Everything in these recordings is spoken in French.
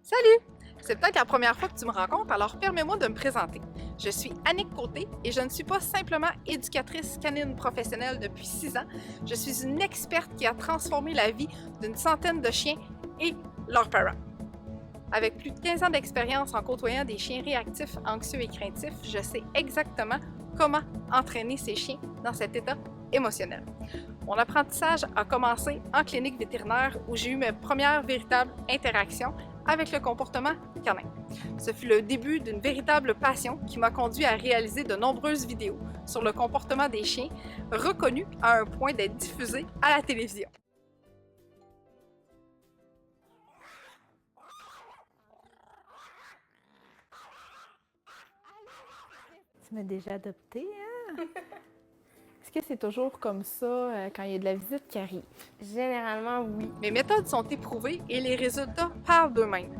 Salut! C'est peut-être la première fois que tu me rencontres, alors permets-moi de me présenter. Je suis Annick Côté et je ne suis pas simplement éducatrice canine professionnelle depuis 6 ans. Je suis une experte qui a transformé la vie d'une centaine de chiens et leurs parents. Avec plus de 15 ans d'expérience en côtoyant des chiens réactifs, anxieux et craintifs, je sais exactement comment entraîner ces chiens dans cet état émotionnel. Mon apprentissage a commencé en clinique vétérinaire où j'ai eu mes premières véritables interactions avec le comportement canin. Ce fut le début d'une véritable passion qui m'a conduit à réaliser de nombreuses vidéos sur le comportement des chiens, reconnues à un point d'être diffusées à la télévision. Tu m'as déjà adopté, hein? Est-ce que c'est toujours comme ça quand il y a de la visite qui arrive? Généralement, oui. Mes méthodes sont éprouvées et les résultats parlent d'eux-mêmes.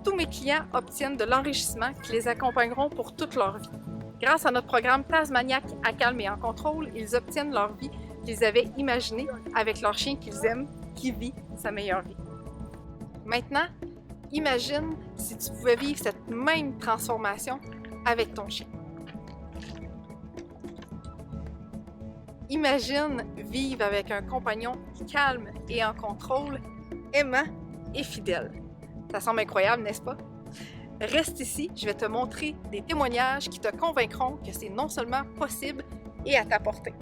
Tous mes clients obtiennent de l'enrichissement qui les accompagneront pour toute leur vie. Grâce à notre programme Tasmaniac à calme et en contrôle, ils obtiennent leur vie qu'ils avaient imaginée avec leur chien qu'ils aiment, qui vit sa meilleure vie. Maintenant, imagine si tu pouvais vivre cette même transformation avec ton chien. Imagine vivre avec un compagnon calme et en contrôle, aimant et fidèle. Ça semble incroyable, n'est-ce pas? Reste ici, je vais te montrer des témoignages qui te convaincront que c'est non seulement possible et à ta portée.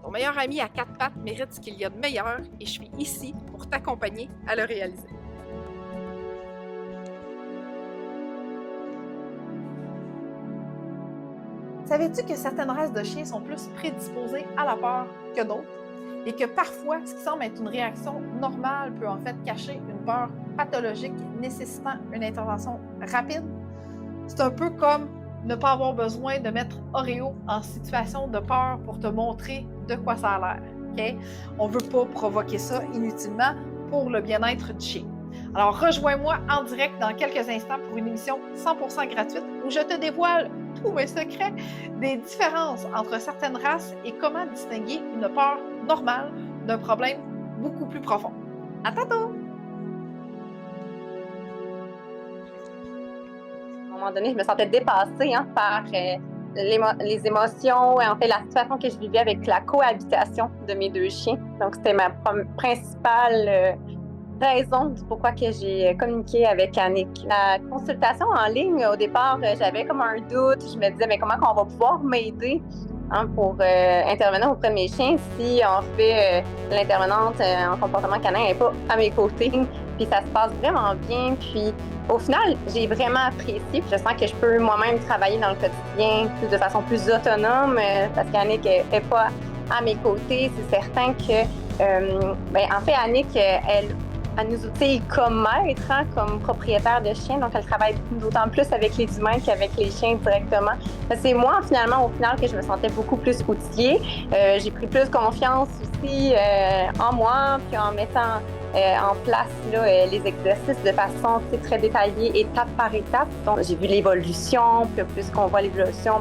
Ton meilleur ami à 4 pattes mérite ce qu'il y a de meilleur et je suis ici pour t'accompagner à le réaliser. Savais-tu que certaines races de chiens sont plus prédisposées à la peur que d'autres? Et que parfois, ce qui semble être une réaction normale peut en fait cacher une peur pathologique nécessitant une intervention rapide? C'est un peu comme ne pas avoir besoin de mettre Oreo en situation de peur pour te montrer de quoi ça a l'air. Okay? On ne veut pas provoquer ça inutilement pour le bien-être du chien. Alors rejoins-moi en direct dans quelques instants pour une émission 100% gratuite où je te dévoile tous mes secrets des différences entre certaines races et comment distinguer une peur normale d'un problème beaucoup plus profond. À tantôt! À un moment donné, je me sentais dépassée par les émotions et en fait la situation que je vivais avec la cohabitation de mes 2 chiens. Donc, c'était ma principale raison du pourquoi que j'ai communiqué avec Annick. La consultation en ligne, au départ, j'avais comme un doute. Je me disais, mais comment on va pouvoir m'aider pour intervenir auprès de mes chiens si, en fait, l'intervenante en comportement canin n'est pas à mes côtés. Puis ça se passe vraiment bien. Puis au final, j'ai vraiment apprécié. Je sens que je peux moi-même travailler dans le quotidien de façon plus autonome parce qu'Annick n'est pas à mes côtés. C'est certain que, en fait, Annick, elle nous outille comme maître, comme propriétaire de chien. Donc, elle travaille d'autant plus avec les humains qu'avec les chiens directement. C'est moi, finalement, au final, que je me sentais beaucoup plus outillée. J'ai pris plus confiance aussi en moi, puis en mettant en place là, les exercices de façon très détaillée, étape par étape. Donc, j'ai vu l'évolution, puis plus qu'on voit l'évolution,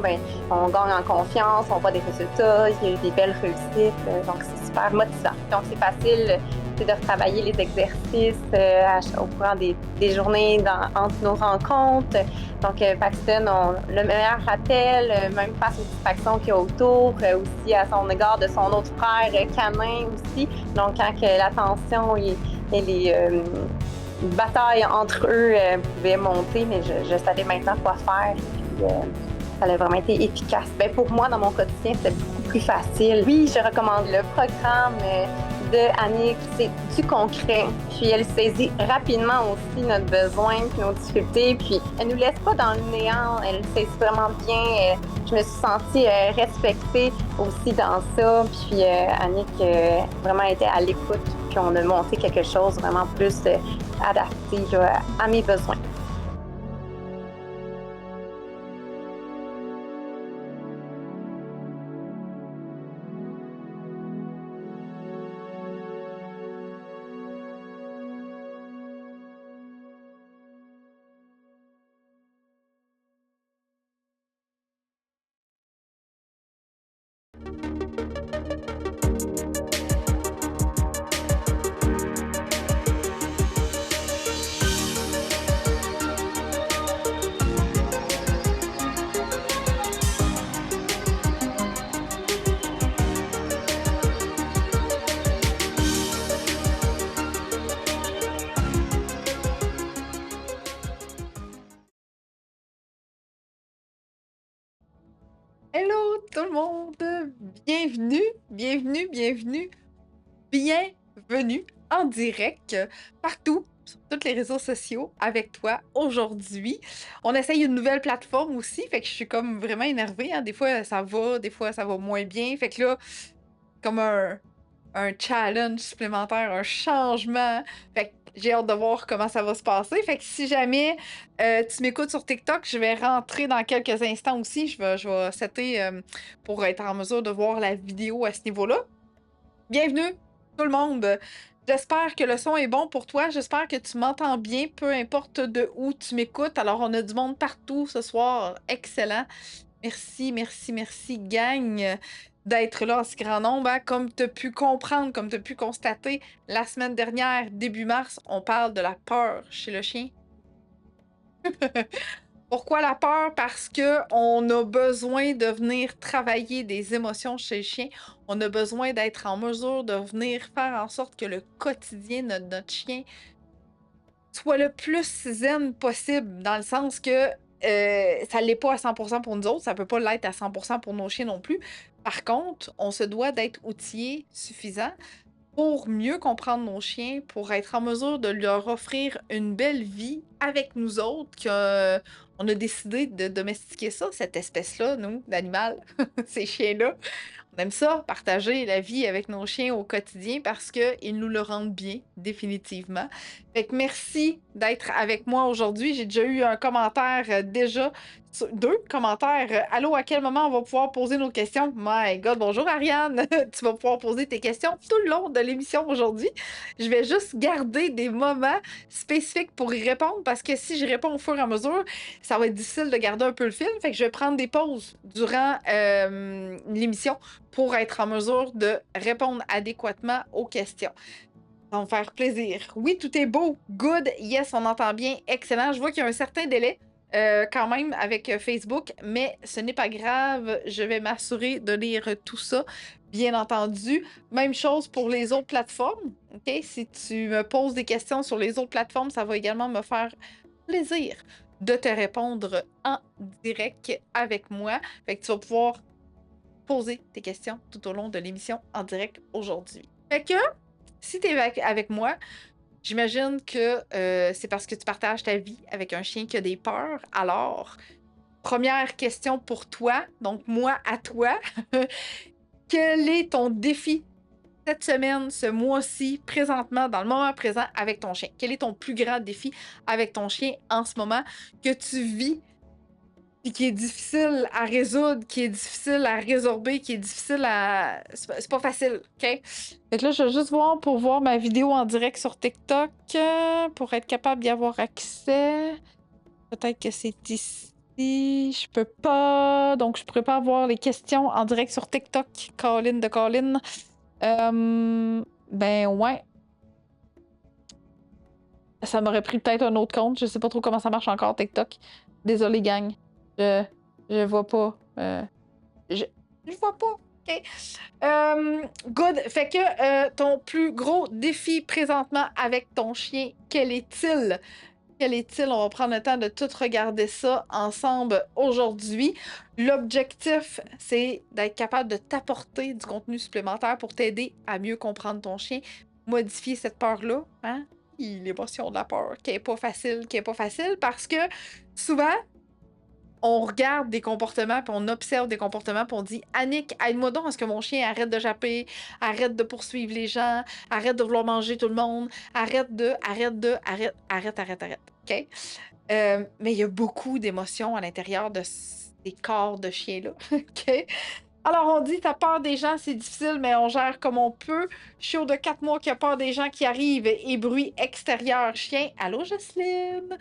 on gagne en confiance, on voit des résultats, il y a eu des belles réussites, donc c'est super motivant. Donc, c'est facile de retravailler les exercices au courant des journées entre nos rencontres. Donc, Paxton, le meilleur rappel, même face aux distractions qu'il y a autour, aussi à son égard de son autre frère canin aussi. Donc, quand la tension et les batailles entre eux pouvaient monter, mais je savais maintenant quoi faire. Puis, ça a vraiment été efficace. Pour moi, dans mon quotidien, c'était beaucoup plus facile. Oui, je recommande le programme de Annick, c'est du concret. Puis elle saisit rapidement aussi notre besoin puis nos difficultés. Puis elle nous laisse pas dans le néant. Elle saisit vraiment bien. Je me suis sentie respectée aussi dans ça. Puis Annick vraiment était à l'écoute. Puis on a monté quelque chose vraiment plus adapté là, à mes besoins. Hello tout le monde! Bienvenue, bienvenue, bienvenue, bienvenue en direct partout sur tous les réseaux sociaux avec toi aujourd'hui. On essaye une nouvelle plateforme aussi, fait que je suis comme vraiment énervée, hein. Des fois ça va moins bien. Fait que là, comme un challenge supplémentaire, un changement. Fait que j'ai hâte de voir comment ça va se passer. Fait que si jamais tu m'écoutes sur TikTok, je vais rentrer dans quelques instants aussi. Je vais setter pour être en mesure de voir la vidéo à ce niveau-là. Bienvenue tout le monde! J'espère que le son est bon pour toi. J'espère que tu m'entends bien, peu importe de où tu m'écoutes. Alors, on a du monde partout ce soir. Excellent. Merci, merci, merci, gang, d'être là en si grand nombre, hein. Comme tu as pu comprendre, comme tu as pu constater, la semaine dernière, début mars, on parle de la peur chez le chien. Pourquoi la peur? Parce que on a besoin de venir travailler des émotions chez le chien. On a besoin d'être en mesure de venir faire en sorte que le quotidien de notre chien soit le plus zen possible, dans le sens que ça l'est pas à 100% pour nous autres, ça peut pas l'être à 100% pour nos chiens non plus. Par contre, on se doit d'être outillés suffisants pour mieux comprendre nos chiens, pour être en mesure de leur offrir une belle vie avec nous autres, on a décidé de domestiquer ça, cette espèce-là, nous, d'animal, ces chiens-là. On aime ça, partager la vie avec nos chiens au quotidien parce qu'ils nous le rendent bien, définitivement. Fait que merci d'être avec moi aujourd'hui. J'ai déjà eu un commentaire deux commentaires. Allô, à quel moment on va pouvoir poser nos questions? My God, bonjour Ariane! Tu vas pouvoir poser tes questions tout le long de l'émission aujourd'hui. Je vais juste garder des moments spécifiques pour y répondre parce que si je réponds au fur et à mesure, ça va être difficile de garder un peu le film. Fait que je vais prendre des pauses durant l'émission pour être en mesure de répondre adéquatement aux questions. Ça va me faire plaisir. Oui, tout est beau. Good. Yes, on entend bien. Excellent. Je vois qu'il y a un certain délai quand même avec Facebook, mais ce n'est pas grave. Je vais m'assurer de lire tout ça, bien entendu. Même chose pour les autres plateformes. OK? Si tu me poses des questions sur les autres plateformes, ça va également me faire plaisir de te répondre en direct avec moi. Fait que tu vas pouvoir poser tes questions tout au long de l'émission en direct aujourd'hui. Fait que, si tu es avec moi, j'imagine que c'est parce que tu partages ta vie avec un chien qui a des peurs. Alors, première question pour toi, donc moi à toi. Quel est ton défi cette semaine, ce mois-ci, présentement, dans le moment présent avec ton chien? Quel est ton plus grand défi avec ton chien en ce moment que tu vis et qui est difficile à résoudre, qui est difficile à résorber, qui est difficile à... C'est pas facile, OK? Fait que là, je vais juste voir pour voir ma vidéo en direct sur TikTok, pour être capable d'y avoir accès. Peut-être que c'est ici. Je peux pas. Donc, je pourrais pas avoir les questions en direct sur TikTok. Colin de Colin. Ben, ouais. Ça m'aurait pris peut-être un autre compte. Je sais pas trop comment ça marche encore, TikTok. Désolé, gang. Je vois pas. Je vois pas. OK. Good. Fait que ton plus gros défi présentement avec ton chien, quel est-il? Quel est-il? On va prendre le temps de tout regarder ça ensemble aujourd'hui. L'objectif, c'est d'être capable de t'apporter du contenu supplémentaire pour t'aider à mieux comprendre ton chien, modifier cette peur-là, hein? L'émotion de la peur, qui est pas facile, parce que souvent, on regarde des comportements, puis on observe des comportements, puis on dit « Annick, aide-moi donc à ce que mon chien arrête de japper, arrête de poursuivre les gens, arrête de vouloir manger tout le monde, arrête, arrête. » OK? Mais il y a beaucoup d'émotions à l'intérieur de ces corps de chiens-là. OK? Alors, on dit « T'as peur des gens, c'est difficile, mais on gère comme on peut. Chiot de 4 mois qui a peur des gens qui arrivent et bruit extérieur. Chien, allô, Jocelyne?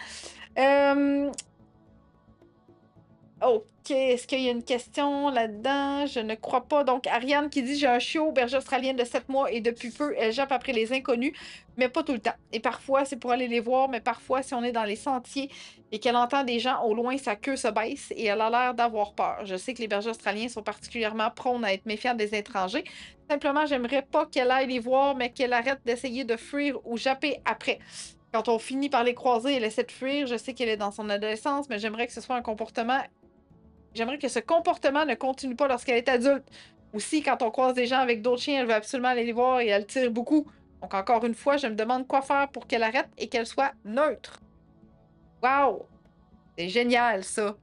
OK, est-ce qu'il y a une question là-dedans? Je ne crois pas. Donc, Ariane qui dit « J'ai un chiot berger australien de 7 mois et depuis peu, elle jappe après les inconnus, mais pas tout le temps. Et parfois, c'est pour aller les voir, mais parfois, si on est dans les sentiers et qu'elle entend des gens au loin, sa queue se baisse et elle a l'air d'avoir peur. Je sais que les bergers australiens sont particulièrement prônes à être méfiants des étrangers. Simplement, j'aimerais pas qu'elle aille les voir, mais qu'elle arrête d'essayer de fuir ou japper après. Quand on finit par les croiser, elle essaie de fuir. Je sais qu'elle est dans son adolescence, mais j'aimerais que ce soit un comportement J'aimerais que ce comportement ne continue pas lorsqu'elle est adulte. Aussi, quand on croise des gens avec d'autres chiens, elle veut absolument aller les voir et elle tire beaucoup. Donc, encore une fois, je me demande quoi faire pour qu'elle arrête et qu'elle soit neutre. Wow! C'est génial, ça.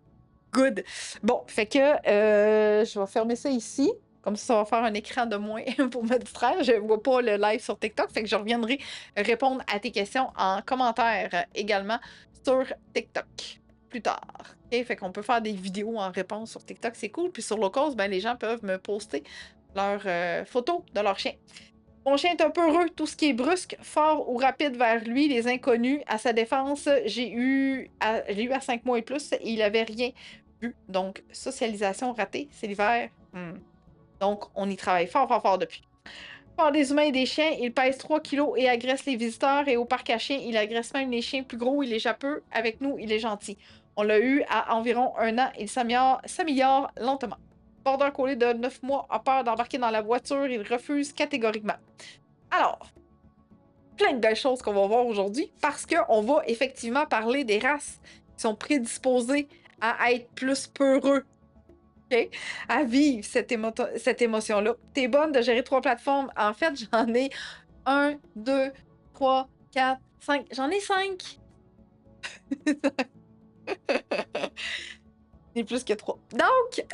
Good. Bon, fait que je vais fermer ça ici. Comme ça va faire un écran de moins pour me distraire. Je ne vois pas le live sur TikTok, fait que je reviendrai répondre à tes questions en commentaire également sur TikTok plus tard. OK? Fait qu'on peut faire des vidéos en réponse sur TikTok, c'est cool. Puis sur Locals, ben, les gens peuvent me poster leurs photos de leur chien. Mon chien est un peu heureux, tout ce qui est brusque, fort ou rapide vers lui, les inconnus. À sa défense, j'ai eu à 5 mois et plus et il avait rien vu. Donc, socialisation ratée, c'est l'hiver. Donc, on y travaille fort, fort, fort depuis. Par des humains et des chiens, il pèse 3 kilos et agresse les visiteurs. Et au parc à chiens, il agresse même les chiens plus gros. Il est japeux. Avec nous, il est gentil. On l'a eu à environ 1 an. Il s'améliore lentement. Border Collie de 9 mois a peur d'embarquer dans la voiture. Il refuse catégoriquement. Alors, plein de belles choses qu'on va voir aujourd'hui parce qu'on va effectivement parler des races qui sont prédisposées à être plus peureux. OK? À vivre cette émotion-là. T'es bonne de gérer 3 plateformes. En fait, j'en ai 1, 2, 3, 4, 5. J'en ai 5. C'est plus que 3. Donc,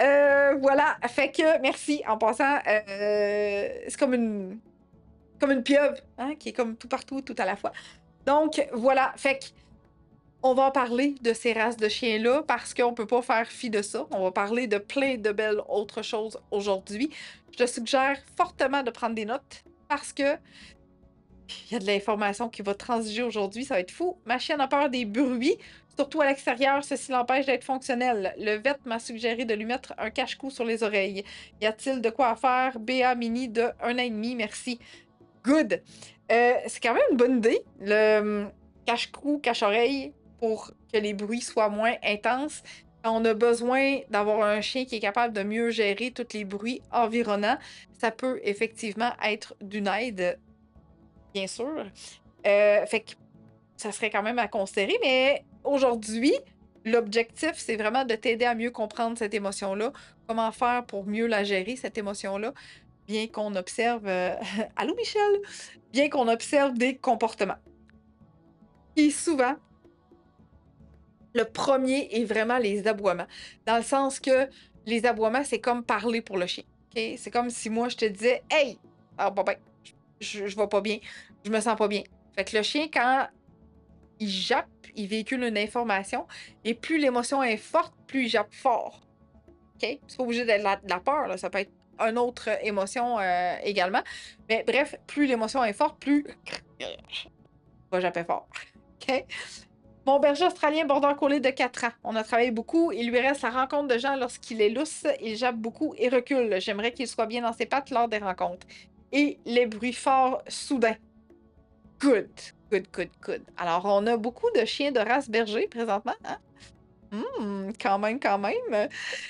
voilà. Fait que, merci. En passant, c'est comme une pieuvre, hein, qui est comme tout partout, tout à la fois. Donc, voilà. Fait que, on va parler de ces races de chiens-là parce qu'on peut pas faire fi de ça. On va parler de plein de belles autres choses aujourd'hui. Je te suggère fortement de prendre des notes parce que il y a de l'information qui va transiger aujourd'hui. Ça va être fou. Ma chienne a peur des bruits, surtout à l'extérieur. Ceci l'empêche d'être fonctionnel. Le vet m'a suggéré de lui mettre un cache-cou sur les oreilles. Y a-t-il de quoi faire? BA Mini de 1 an et demi, merci. Good. C'est quand même une bonne idée. Le cache-cou, cache-oreille, pour que les bruits soient moins intenses. Quand on a besoin d'avoir un chien qui est capable de mieux gérer tous les bruits environnants, ça peut effectivement être d'une aide, bien sûr. Fait que ça serait quand même à considérer, mais aujourd'hui, l'objectif, c'est vraiment de t'aider à mieux comprendre cette émotion-là, comment faire pour mieux la gérer, cette émotion-là, bien qu'on observe... Allô, Michel? Bien qu'on observe des comportements. Et souvent, le premier est vraiment les aboiements. Dans le sens que les aboiements, c'est comme parler pour le chien. Okay? C'est comme si moi, je te disais « Hey! Ah, ben, je vais pas bien. Je me sens pas bien. » Fait que le chien, quand il jappe, il véhicule une information. Et plus l'émotion est forte, plus il jappe fort. OK? C'est pas obligé d'être de la peur. Là. Ça peut être une autre émotion également. Mais bref, plus l'émotion est forte, plus il va japper fort. OK? Mon berger australien Border Collie de 4 ans. On a travaillé beaucoup. Il lui reste la rencontre de gens lorsqu'il est lousse. Il jappe beaucoup et recule. J'aimerais qu'il soit bien dans ses pattes lors des rencontres. Et les bruits forts soudains. Good. Good, good, good. Alors, on a beaucoup de chiens de race berger présentement. Hein? Quand même, quand même.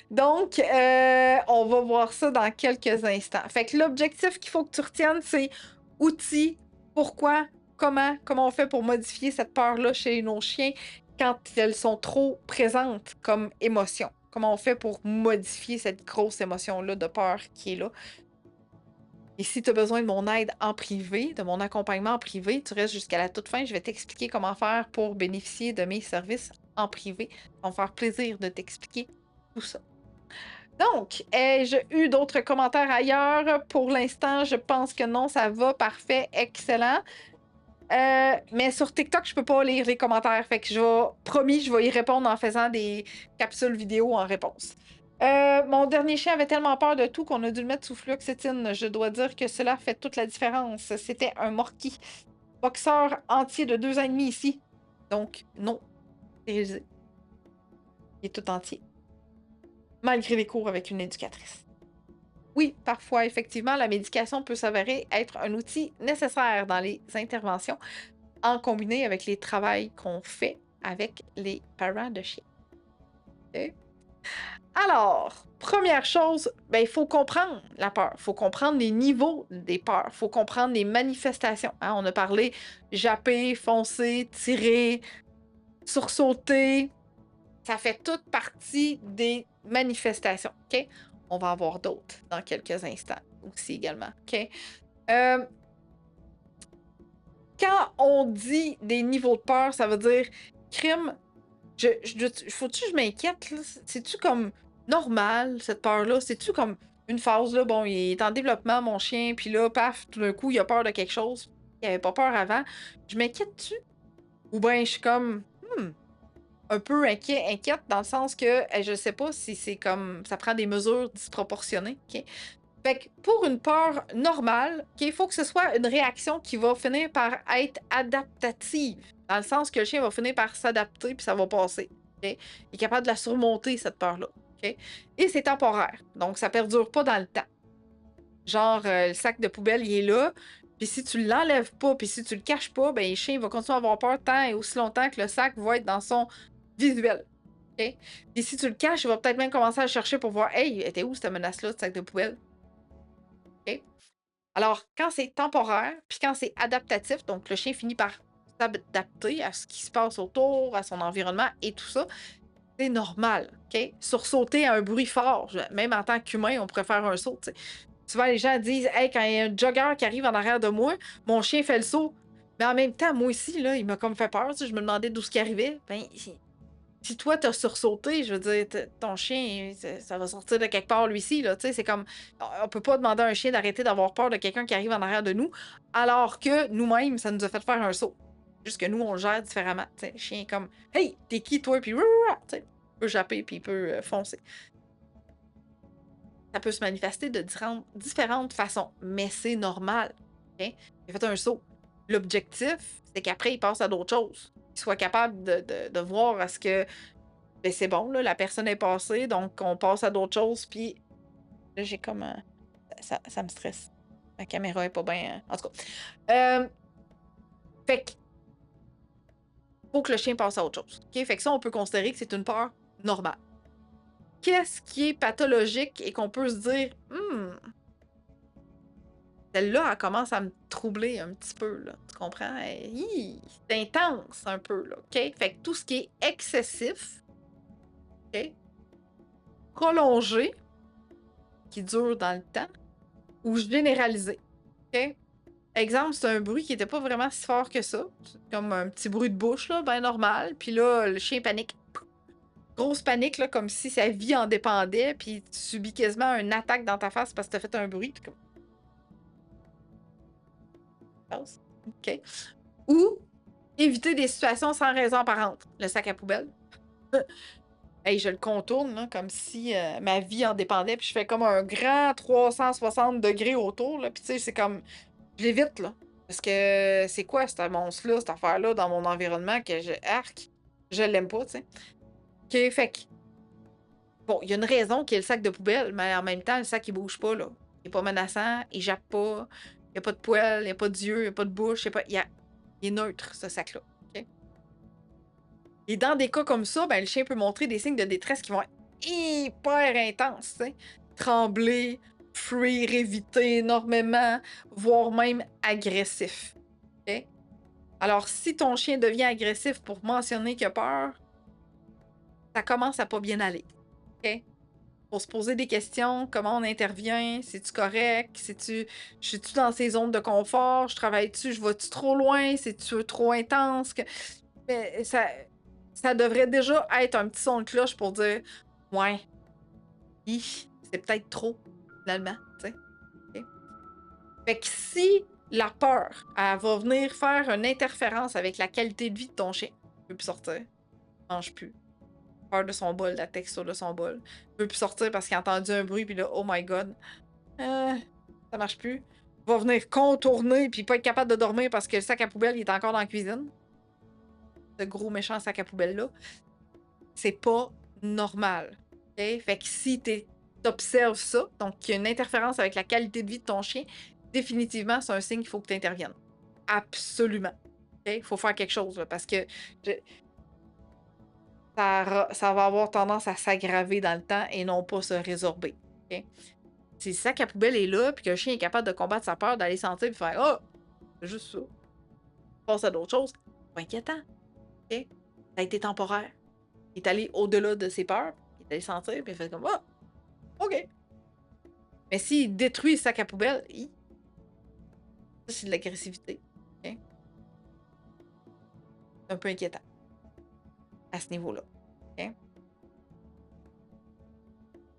Donc, on va voir ça dans quelques instants. Fait que l'objectif qu'il faut que tu retiennes, c'est outils, pourquoi, comment on fait pour modifier cette peur-là chez nos chiens quand elles sont trop présentes comme émotion. Comment on fait pour modifier cette grosse émotion-là de peur qui est là. Et si tu as besoin de mon aide en privé, de mon accompagnement en privé, tu restes jusqu'à la toute fin. Je vais t'expliquer comment faire pour bénéficier de mes services en privé. Ça va me faire plaisir de t'expliquer tout ça. Donc, ai-je eu d'autres commentaires ailleurs? Pour l'instant, je pense que non, ça va. Parfait, excellent. Mais sur TikTok, je peux pas lire les commentaires. Fait que promis, je vais y répondre en faisant des capsules vidéo en réponse. Mon dernier chien avait tellement peur de tout qu'on a dû le mettre sous fluoxétine. Je dois dire que cela fait toute la différence. C'était un morkie. Boxeur entier de 2 ans et demi ici. Donc, non. Stérilisé. Il est tout entier. Malgré les cours avec une éducatrice. Oui, parfois, effectivement, la médication peut s'avérer être un outil nécessaire dans les interventions en combiné avec les travails qu'on fait avec les parents de chiens. Okay. Alors, première chose, il faut comprendre la peur. Il faut comprendre les niveaux des peurs. Il faut comprendre les manifestations. Hein? On a parlé japper, foncer, tirer, sursauter, ça fait toute partie des manifestations, OK? On va en voir d'autres dans quelques instants aussi également, OK? Euh, Quand on dit des niveaux de peur, ça veut dire crime. Faut-tu que je m'inquiète, là? C'est-tu comme normal, cette peur-là? C'est-tu comme une phase, là? Bon, il est en développement, mon chien, puis là, paf, tout d'un coup, il a peur de quelque chose. Il avait pas peur avant. Je m'inquiète-tu? Ou bien je suis comme un peu inquiète dans le sens que je sais pas si c'est comme ça prend des mesures disproportionnées. OK? Fait que pour une peur normale, il faut que ce soit une réaction qui va finir par être adaptative. Dans le sens que le chien va finir par s'adapter puis ça va passer. OK? Il est capable de la surmonter, cette peur-là. OK? Et c'est temporaire. Donc, ça perdure pas dans le temps. Genre, le sac de poubelle, il est là. Puis si tu l'enlèves pas, puis si tu le caches pas, ben le chien va continuer à avoir peur tant et aussi longtemps que le sac va être dans son visuel. OK? Et si tu le caches, il va peut-être même commencer à chercher pour voir, hey, était où cette menace-là, de sac de poubelle? OK? Alors, quand c'est temporaire, puis quand c'est adaptatif, donc le chien finit par s'adapter à ce qui se passe autour, à son environnement et tout ça, c'est normal. OK? Sursauter à un bruit fort, même en tant qu'humain, on pourrait faire un saut. T'sais. Souvent, les gens disent, hey, quand il y a un jogger qui arrive en arrière de moi, mon chien fait le saut. Mais en même temps, moi aussi, là, il m'a comme fait peur. Je me demandais d'où ce qui arrivait. Ben, si toi, t'as sursauté, je veux dire, ton chien, ça va sortir de quelque part, lui ci, là, tu sais, c'est comme, on peut pas demander à un chien d'arrêter d'avoir peur de quelqu'un qui arrive en arrière de nous, alors que nous-mêmes, ça nous a fait faire un saut. Juste que nous, on le gère différemment, tu sais, le chien est comme, hey, t'es qui, toi, puis, tu sais, il peut japper, puis il peut foncer. Ça peut se manifester de différentes façons, mais c'est normal, ok? Il a fait un saut. L'objectif, c'est qu'après, il passe à d'autres choses. Qu'il soit capable de voir à ce que ben, c'est bon, là, la personne est passée, donc on passe à d'autres choses, puis là, j'ai comme... ça me stresse. Ma caméra est pas bien... En tout cas. Fait que... faut que le chien passe à autre chose. OK? Fait que ça, on peut considérer que c'est une peur normale. Qu'est-ce qui est pathologique et qu'on peut se dire... celle-là, elle commence à me troubler un petit peu, là. Tu comprends? C'est intense un peu, là. OK? Fait que tout ce qui est excessif, OK? Prolongé, qui dure dans le temps, ou généralisé. OK? Exemple, c'est un bruit qui était pas vraiment si fort que ça. C'est comme un petit bruit de bouche, là, ben normal. Puis là, le chien panique. Grosse panique, là, comme si sa vie en dépendait, puis tu subis quasiment une attaque dans ta face parce que t'as fait un bruit. Puis comme... OK. Ou éviter des situations sans raison apparente. Le sac à poubelle. Hey, je le contourne là, comme si ma vie en dépendait, puis je fais comme un grand 360 degrés autour, là, puis tu sais, c'est comme... Je l'évite, là. Parce que c'est quoi ce monstre-là, cette affaire-là, dans mon environnement que je... Arc! Je l'aime pas, tu sais. OK, fait que... Bon, il y a une raison qui est le sac de poubelle, mais en même temps, le sac, il bouge pas, là. Il est pas menaçant, il jappe pas, il y a pas de poils, il y a pas d'yeux, il y a pas de bouche, il est neutre, ce sac-là. OK? Et dans des cas comme ça, ben, le chien peut montrer des signes de détresse qui vont être hyper intenses, tu sais. Trembler, fuir, éviter énormément, voire même agressif. OK? Alors, si ton chien devient agressif pour mentionner qu'il a peur, ça commence à pas bien aller. OK? Faut se poser des questions, comment on intervient, c'est-tu correct, je suis-tu dans ces zones de confort, je travaille-tu, je vais-tu trop loin, c'est-tu trop intense, mais ça devrait déjà être un petit son de cloche pour dire ouais, c'est peut-être trop, finalement, tu sais. OK? Fait que si la peur, elle va venir faire une interférence avec la qualité de vie de ton chien, il peut plus sortir, il mange plus. Peur de son bol, la texture de son bol. Il peut plus sortir parce qu'il a entendu un bruit, puis là, oh my god, ça marche plus. Il va venir contourner, puis pas être capable de dormir parce que le sac à poubelle, il est encore dans la cuisine. Ce gros méchant sac à poubelle-là. C'est pas normal. Okay? Fait que si t'observes ça, donc qu'il y a une interférence avec la qualité de vie de ton chien, définitivement, c'est un signe qu'il faut que tu interviennes. Absolument. Il faut faire quelque chose, là, parce que ça va avoir tendance à s'aggraver dans le temps et non pas se résorber. Okay? Si le sac à poubelle est là, puis que le chien est capable de combattre sa peur, d'aller sentir et faire oh, c'est juste ça. Passe à d'autres choses, c'est pas inquiétant. Okay? Ça a été temporaire. Il est allé au-delà de ses peurs, il est allé sentir, puis il fait comme ah, OK. Mais s'il détruit le sac à poubelle, ça, c'est de l'agressivité. OK? C'est un peu inquiétant à ce niveau-là. OK?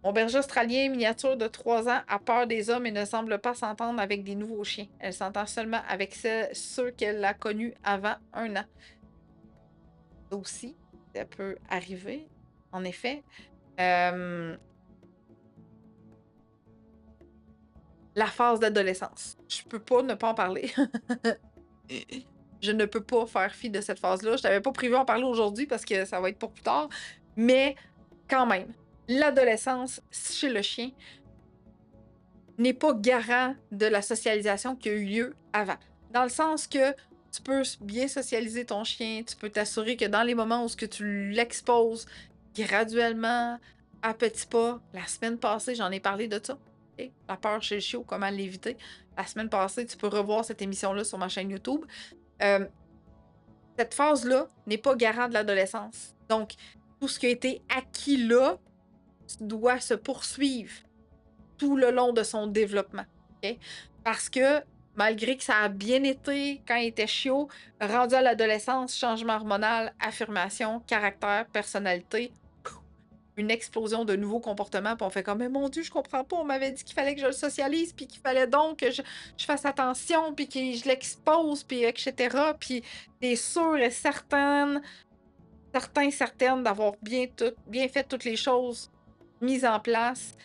Mon berger australien miniature de 3 ans a peur des hommes et ne semble pas s'entendre avec des nouveaux chiens. Elle s'entend seulement avec ceux qu'elle a connus avant 1 an. Ça aussi, ça peut arriver, en effet. La phase d'adolescence. Je peux pas ne pas en parler. Je ne peux pas faire fi de cette phase-là. Je n'avais pas prévu en parler aujourd'hui parce que ça va être pour plus tard. Mais quand même, l'adolescence chez le chien n'est pas garant de la socialisation qui a eu lieu avant. Dans le sens que tu peux bien socialiser ton chien, tu peux t'assurer que dans les moments où tu l'exposes graduellement, à petits pas, la semaine passée, j'en ai parlé de ça. Okay? La peur chez le chiot, comment l'éviter. La semaine passée, tu peux revoir cette émission-là sur ma chaîne YouTube. Cette phase-là n'est pas garant de l'adolescence. Donc, tout ce qui a été acquis là doit se poursuivre tout le long de son développement. Okay? Parce que, malgré que ça a bien été quand il était chiot, rendu à l'adolescence, changement hormonal, affirmation, caractère, personnalité, une explosion de nouveaux comportements, puis on fait comme, mais mon Dieu, je comprends pas, on m'avait dit qu'il fallait que je le socialise, puis qu'il fallait donc que je fasse attention, puis que je l'expose, puis etc. Puis t'es sûre et certaine d'avoir bien fait toutes les choses mises en place,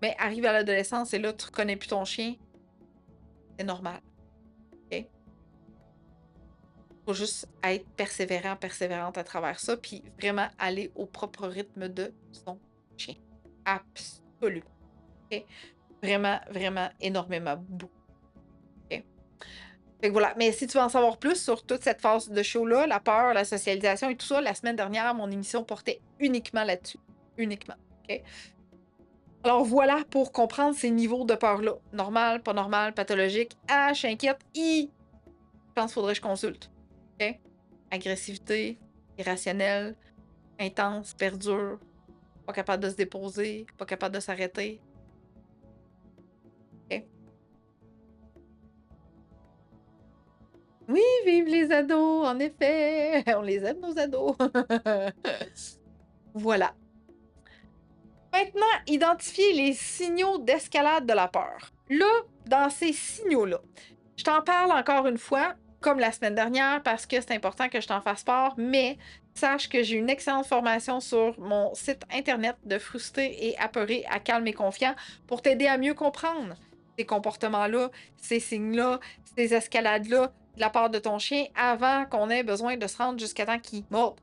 mais arrive à l'adolescence et là, tu reconnais plus ton chien, c'est normal. OK? Faut juste être persévérante à travers ça, puis vraiment aller au propre rythme de son chien. Absolument. OK? Vraiment, vraiment, énormément, beaucoup. OK? Fait que voilà. Mais si tu veux en savoir plus sur toute cette phase de show-là, la peur, la socialisation et tout ça, la semaine dernière, mon émission portait uniquement là-dessus. Uniquement. OK? Alors voilà pour comprendre ces niveaux de peur-là. Normal, pas normal, pathologique. Ah, je suis inquiète. Je pense qu'il faudrait que je consulte. OK? Agressivité, irrationnelle, intense, perdure, pas capable de se déposer, pas capable de s'arrêter. OK? Oui, vive les ados, en effet! On les aime, nos ados! Voilà. Maintenant, identifier les signaux d'escalade de la peur. Là, dans ces signaux-là, je t'en parle encore une fois, comme la semaine dernière, parce que c'est important que je t'en fasse part, mais sache que j'ai une excellente formation sur mon site internet de Frustré et Apeuré à Calme et Confiant pour t'aider à mieux comprendre ces comportements-là, ces signes-là, ces escalades-là de la part de ton chien avant qu'on ait besoin de se rendre jusqu'à temps qu'il morde.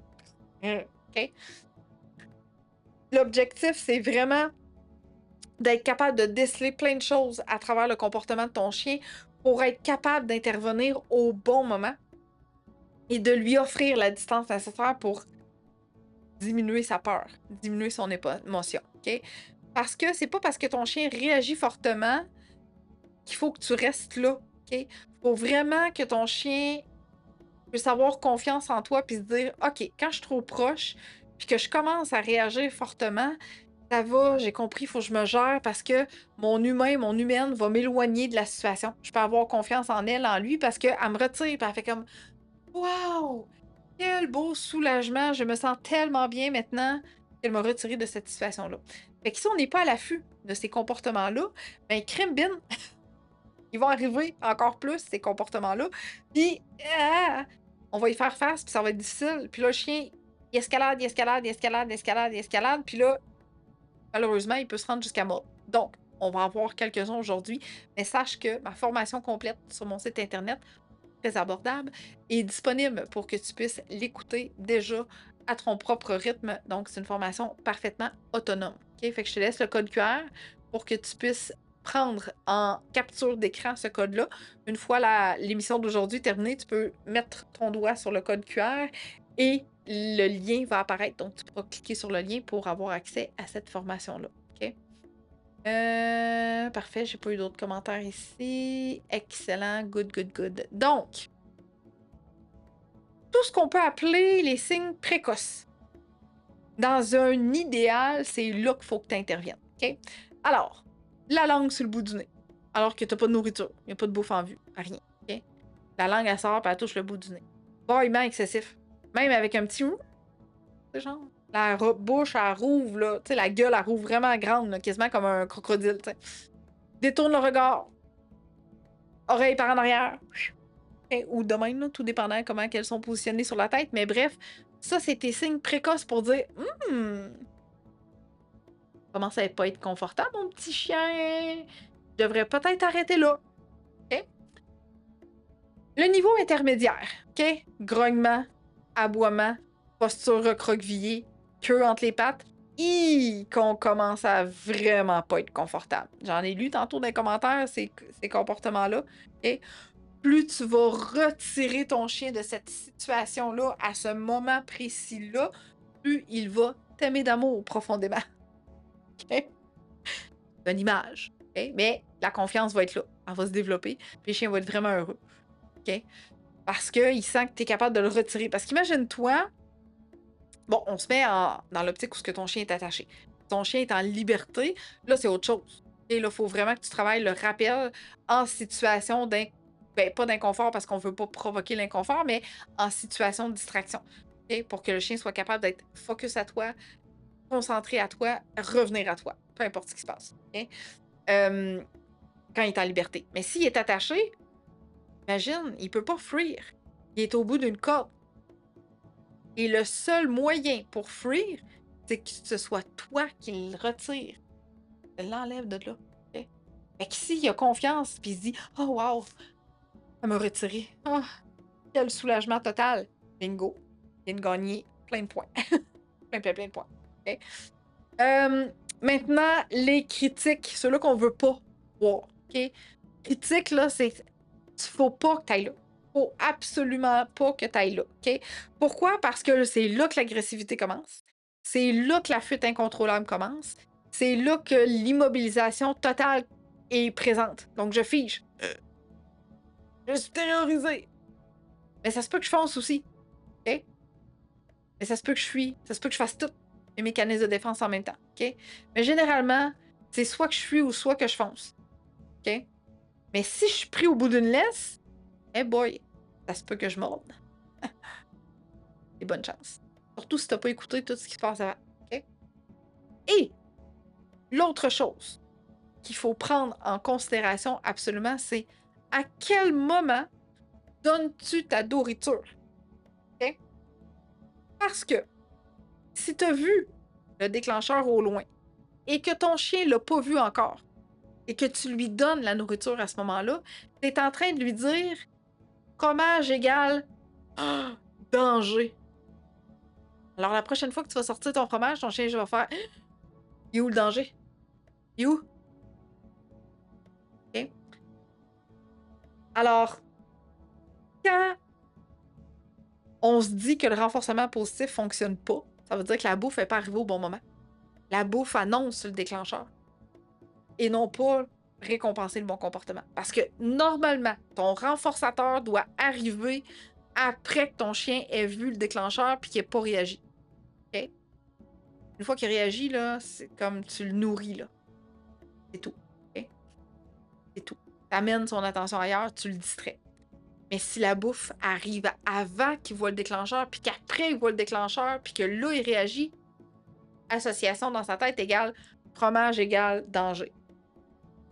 OK? L'objectif, c'est vraiment d'être capable de déceler plein de choses à travers le comportement de ton chien pour être capable d'intervenir au bon moment et de lui offrir la distance nécessaire pour diminuer sa peur, diminuer son émotion. OK? Parce que c'est pas parce que ton chien réagit fortement qu'il faut que tu restes là. OK? Faut vraiment que ton chien puisse avoir confiance en toi puis se dire OK, quand je suis trop proche puis que je commence à réagir fortement, ça va, j'ai compris, il faut que je me gère parce que mon humaine va m'éloigner de la situation. Je peux avoir confiance en elle, en lui, parce qu'elle me retire, puis elle fait comme waouh, quel beau soulagement, je me sens tellement bien maintenant qu'elle m'a retiré de cette situation-là. Fait que si on n'est pas à l'affût de ces comportements-là, ben crime bin, ils vont arriver encore plus, ces comportements-là, puis on va y faire face, puis ça va être difficile. Puis là, le chien, il escalade, puis là, malheureusement, il peut se rendre jusqu'à mort. Donc, on va en voir quelques-uns aujourd'hui, mais sache que ma formation complète sur mon site internet, très abordable, est disponible pour que tu puisses l'écouter déjà à ton propre rythme. Donc, c'est une formation parfaitement autonome. OK? Fait que je te laisse le code QR pour que tu puisses prendre en capture d'écran ce code-là. Une fois l'émission d'aujourd'hui terminée, tu peux mettre ton doigt sur le code QR et le lien va apparaître. Donc, tu pourras cliquer sur le lien pour avoir accès à cette formation-là. OK? Parfait, j'ai pas eu d'autres commentaires ici. Excellent, good. Donc, tout ce qu'on peut appeler les signes précoces. Dans un idéal, c'est là qu'il faut que tu interviennes. OK? Alors, la langue sur le bout du nez. Alors que tu n'as pas de nourriture. Il n'y a pas de bouffe en vue. Rien. OK? La langue, elle sort et elle touche le bout du nez. Bâillement excessif. Même avec un petit ouh, c'est genre. La bouche, elle rouvre, là. Tu sais, la gueule, elle rouvre vraiment grande, là, quasiment comme un crocodile, tu sais. Détourne le regard. Oreille par en arrière. Ou de même, là, tout dépendant comment elles sont positionnées sur la tête. Mais bref, ça, c'est tes signes précoces pour dire commence à pas être confortable, mon petit chien. Je devrais peut-être arrêter là. OK? Le niveau intermédiaire. OK? Grognement, aboiement, posture recroquevillée, queue entre les pattes. Qu'on commence à vraiment pas être confortable. J'en ai lu tantôt dans les commentaires ces comportements-là. OK? Plus tu vas retirer ton chien de cette situation-là, à ce moment précis-là, plus il va t'aimer d'amour profondément. OK? C'est une image. OK? Mais la confiance va être là. Elle va se développer. Puis le chien va être vraiment heureux. OK? Parce qu'il sent que tu es capable de le retirer. Parce qu'imagine-toi, bon, on se met dans l'optique où ton chien est attaché. Ton chien est en liberté. Là, c'est autre chose. Et là, il faut vraiment que tu travailles le rappel en situation pas d'inconfort parce qu'on ne veut pas provoquer l'inconfort, mais en situation de distraction. Okay? Pour que le chien soit capable d'être focus à toi, concentré à toi, revenir à toi, peu importe ce qui se passe. Okay? Quand il est en liberté. Mais s'il est attaché, imagine, il ne peut pas fuir. Il est au bout d'une corde. Et le seul moyen pour fuir, c'est que ce soit toi qui le retire. Tu l'enlèves de là. Okay? Fait qu'ici, il a confiance, puis il se dit « Oh wow! Ça m'a retiré. Oh, quel soulagement total! » Bingo! Il vient de gagner plein de points. plein de points. Okay? Maintenant, les critiques, ceux-là qu'on veut pas voir. Okay? Critiques, là, c'est... Faut pas que tu ailles là. Faut absolument pas que tu ailles là. Okay? Pourquoi? Parce que c'est là que l'agressivité commence. C'est là que la fuite incontrôlable commence. C'est là que l'immobilisation totale est présente. Donc, je fige. Je suis terrorisée. Mais ça se peut que je fonce aussi. OK? Mais ça se peut que je fuis. Ça se peut que je fasse tous mes mécanismes de défense en même temps. OK? Mais généralement, c'est soit que je fuis ou soit que je fonce. OK? Mais si je suis pris au bout d'une laisse, boy, ça se peut que je morde. Et bonne chance. Surtout si t'as pas écouté tout ce qui se passe avant. OK? Et l'autre chose qu'il faut prendre en considération absolument, c'est à quel moment donnes-tu ta nourriture? Okay? Parce que si tu as vu le déclencheur au loin et que ton chien ne l'a pas vu encore et que tu lui donnes la nourriture à ce moment-là, tu es en train de lui dire fromage égale danger. Alors la prochaine fois que tu vas sortir ton fromage, ton chien va faire il est où le danger? Il est où? OK? Alors, quand on se dit que le renforcement positif fonctionne pas, ça veut dire que la bouffe n'est pas arrivée au bon moment. La bouffe annonce le déclencheur. Et non pas récompenser le bon comportement. Parce que normalement, ton renforçateur doit arriver après que ton chien ait vu le déclencheur puis qu'il n'ait pas réagi. OK? Une fois qu'il réagit, là, c'est comme tu le nourris, là. C'est tout. OK? C'est tout. Tu amènes son attention ailleurs, tu le distrais. Mais si la bouffe arrive avant qu'il voit le déclencheur, puis qu'après il voit le déclencheur, puis que là il réagit, association dans sa tête égale fromage égale danger.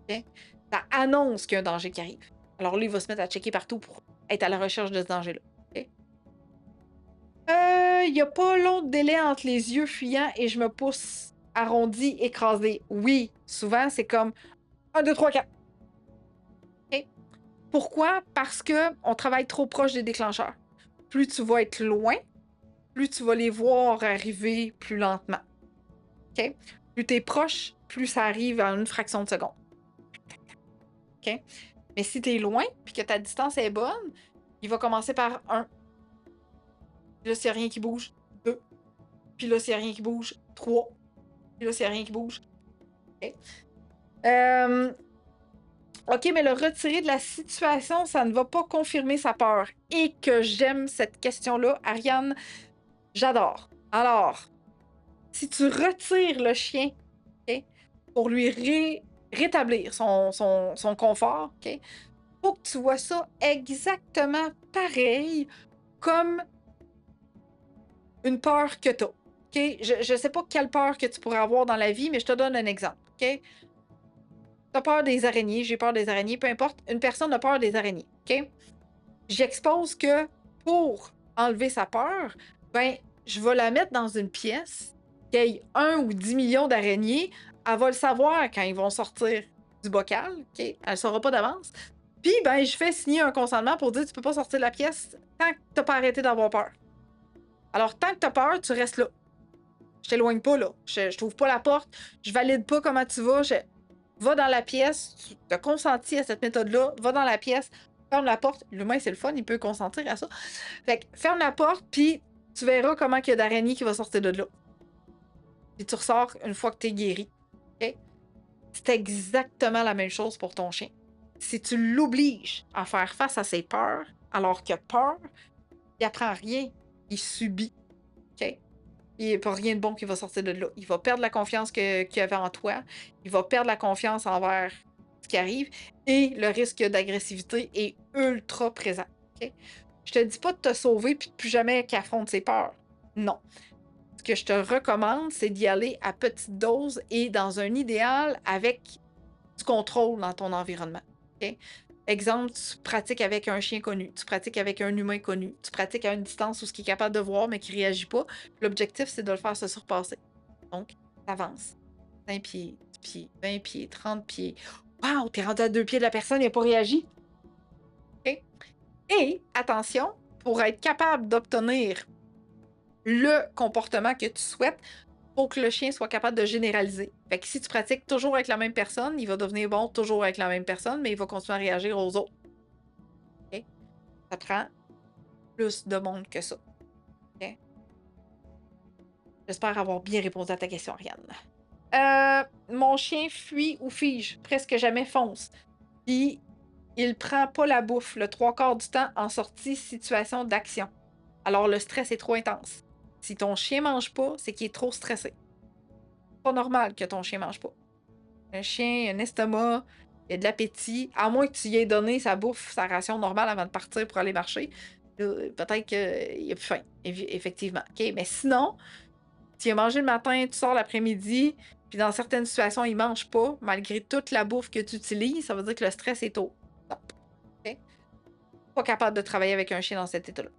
Okay? Ça annonce qu'il y a un danger qui arrive. Alors là, il va se mettre à checker partout pour être à la recherche de ce danger-là. Okay? Il n'y a pas long délai entre les yeux fuyants et je me pousse arrondi, écrasé. Oui, souvent c'est comme 1, 2, 3, 4. Pourquoi? Parce qu'on travaille trop proche des déclencheurs. Plus tu vas être loin, plus tu vas les voir arriver plus lentement. OK? Plus tu es proche, plus ça arrive en une fraction de seconde. OK? Mais si tu es loin, puis que ta distance est bonne, il va commencer par 1. Puis là, s'il n'y a rien qui bouge, 2. Puis là, s'il n'y a rien qui bouge, 3. Puis là, s'il n'y a rien qui bouge. OK? OK, mais le retirer de la situation, ça ne va pas confirmer sa peur. Et que j'aime cette question-là, Ariane, j'adore. Alors, si tu retires le chien, OK, pour lui rétablir son confort, OK, faut que tu vois ça exactement pareil comme une peur que tu as. OK? Je ne sais pas quelle peur que tu pourrais avoir dans la vie, mais je te donne un exemple. OK? Tu as peur des araignées, j'ai peur des araignées, peu importe. Une personne a peur des araignées. OK? J'expose que pour enlever sa peur, ben, je vais la mettre dans une pièce, qu'il y ait 1 ou 10 millions d'araignées. Elle va le savoir quand ils vont sortir du bocal. OK? Elle ne saura pas d'avance. Puis, ben, je fais signer un consentement pour dire tu peux pas sortir de la pièce tant que tu n'as pas arrêté d'avoir peur. Alors, tant que tu as peur, tu restes là. Je t'éloigne pas, là. Je t'ouvre pas la porte. Je valide pas comment tu vas. Va dans la pièce. Tu as consenti à cette méthode-là. Va dans la pièce. Ferme la porte. L'humain, c'est le fun. Il peut consentir à ça. Fait que ferme la porte, puis tu verras comment il y a d'araignées qui va sortir de là. Puis tu ressors une fois que tu es guéri. OK? C'est exactement la même chose pour ton chien. Si tu l'obliges à faire face à ses peurs, alors qu'il a peur, il apprend rien. Il subit. OK? Il n'y a pas rien de bon qui va sortir de là. Il va perdre la confiance qu'il avait en toi. Il va perdre la confiance envers ce qui arrive. Et le risque d'agressivité est ultra présent. OK? Je te dis pas de te sauver puis de plus jamais qu'il affronte ses peurs. Non. Ce que je te recommande, c'est d'y aller à petite dose et dans un idéal avec du contrôle dans ton environnement. OK? Exemple, tu pratiques avec un chien connu, tu pratiques avec un humain connu, tu pratiques à une distance où ce qui est capable de voir mais qui ne réagit pas. L'objectif, c'est de le faire se surpasser. Donc, tu avances. 5 pieds, 10 pieds, 20 pieds, 30 pieds. Wow, t'es rendu à 2 pieds de la personne, il n'a pas réagi. OK? Et, attention, pour être capable d'obtenir le comportement que tu souhaites, faut que le chien soit capable de généraliser. Fait que si tu pratiques toujours avec la même personne, il va devenir bon toujours avec la même personne, mais il va continuer à réagir aux autres. OK? Ça prend plus de monde que ça. OK? J'espère avoir bien répondu à ta question, Ariane. Mon chien fuit ou fige, presque jamais fonce. Puis, il prend pas la bouffe le 3/4 du temps en sortie situation d'action. Alors, le stress est trop intense. Si ton chien mange pas, c'est qu'il est trop stressé. Pas normal que ton chien mange pas. Un chien, un estomac, il y a de l'appétit. À moins que tu y aies donné sa bouffe, sa ration normale avant de partir pour aller marcher. Peut-être qu'il a plus faim, effectivement. OK? Mais sinon, tu as mangé le matin, tu sors l'après-midi, puis dans certaines situations, il mange pas, malgré toute la bouffe que tu utilises, ça veut dire que le stress est au top. OK? Pas capable de travailler avec un chien dans cet état-là.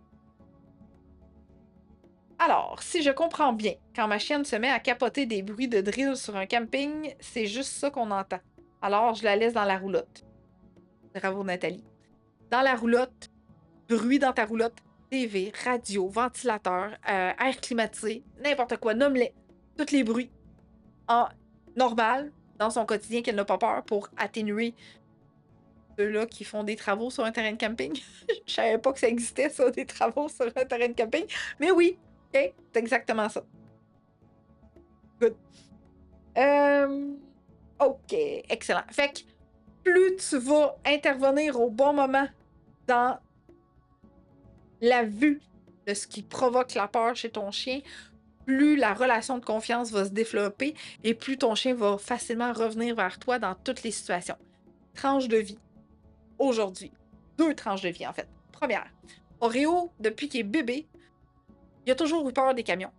Alors, si je comprends bien, quand ma chienne se met à capoter des bruits de drill sur un camping, c'est juste ça qu'on entend. Alors, je la laisse dans la roulotte. Bravo, Nathalie. Dans la roulotte, bruit dans ta roulotte, TV, radio, ventilateur, air climatisé, n'importe quoi, nomme-les. Tous les bruits en normal, dans son quotidien, qu'elle n'a pas peur pour atténuer ceux-là qui font des travaux sur un terrain de camping. Je savais pas que ça existait, ça, des travaux sur un terrain de camping. Mais oui, OK, c'est exactement ça. Good. OK, excellent. Fait que plus tu vas intervenir au bon moment dans la vue de ce qui provoque la peur chez ton chien, plus la relation de confiance va se développer et plus ton chien va facilement revenir vers toi dans toutes les situations. Tranche de vie. Aujourd'hui. 2 tranches de vie, en fait. Première. Oreo, depuis qu'il est bébé, il a toujours eu peur des camions.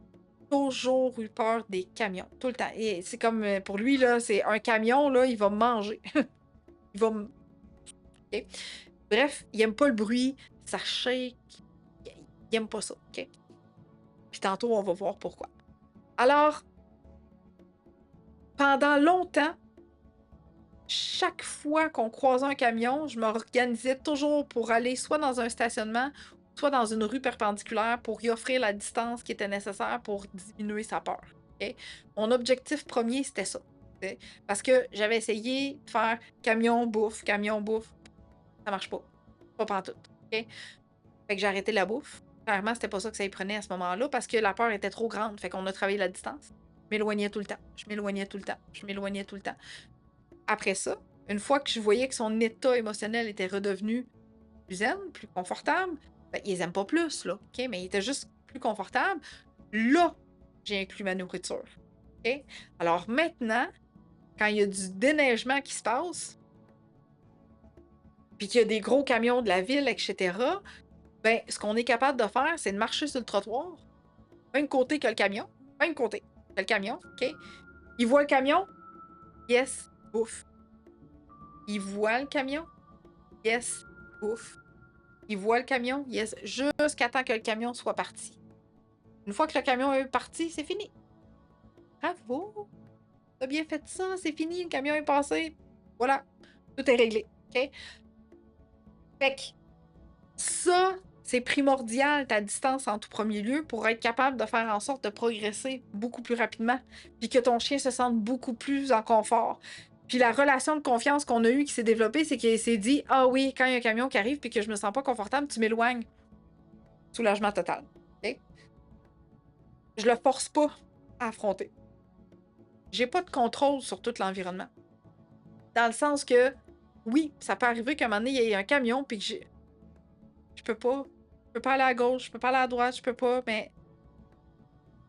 Toujours eu peur des camions. Tout le temps. Et c'est comme, pour lui, là, c'est un camion, là, il va me manger. Il va me... OK? Bref, il aime pas le bruit, ça shake. Il aime pas ça, OK? Puis tantôt, on va voir pourquoi. Alors, pendant longtemps, chaque fois qu'on croisait un camion, je m'organisais toujours pour aller soit dans un stationnement, soit dans une rue perpendiculaire pour y offrir la distance qui était nécessaire pour diminuer sa peur. Okay? Mon objectif premier, c'était ça. Okay? Parce que j'avais essayé de faire camion, bouffe, ça marche pas. Pas pantoute. Okay? Fait que j'ai arrêté la bouffe. Clairement, c'était pas ça que ça y prenait à ce moment-là parce que la peur était trop grande. Fait qu'on a travaillé la distance. Je m'éloignais tout le temps. Après ça, une fois que je voyais que son état émotionnel était redevenu plus zen, plus confortable, ben, ils les aiment pas plus, là, OK? Mais il était juste plus confortable. Là, j'ai inclus ma nourriture. OK? Alors maintenant, quand il y a du déneigement qui se passe, puis qu'il y a des gros camions de la ville, etc., ben, ce qu'on est capable de faire, c'est de marcher sur le trottoir, un côté que le camion, un côté que le camion, OK? Il voit le camion, yes, bouffe. Il voit le camion, yes, bouffe. Il voit le camion, yes, jusqu'à temps que le camion soit parti. Une fois que le camion est parti, c'est fini. Bravo! T'as bien fait ça, c'est fini, le camion est passé. Voilà, tout est réglé, OK? Fait que ça, c'est primordial, ta distance en tout premier lieu, pour être capable de faire en sorte de progresser beaucoup plus rapidement, puis que ton chien se sente beaucoup plus en confort. Puis la relation de confiance qu'on a eue qui s'est développée, c'est qu'il s'est dit « Ah oui, quand il y a un camion qui arrive puis que je me sens pas confortable, tu m'éloignes. » Soulagement total. OK? Je le force pas à affronter. J'ai pas de contrôle sur tout l'environnement. Dans le sens que, oui, ça peut arriver qu'à un moment donné, il y ait un camion puis que je peux pas aller à gauche, je peux pas aller à droite, je peux pas, mais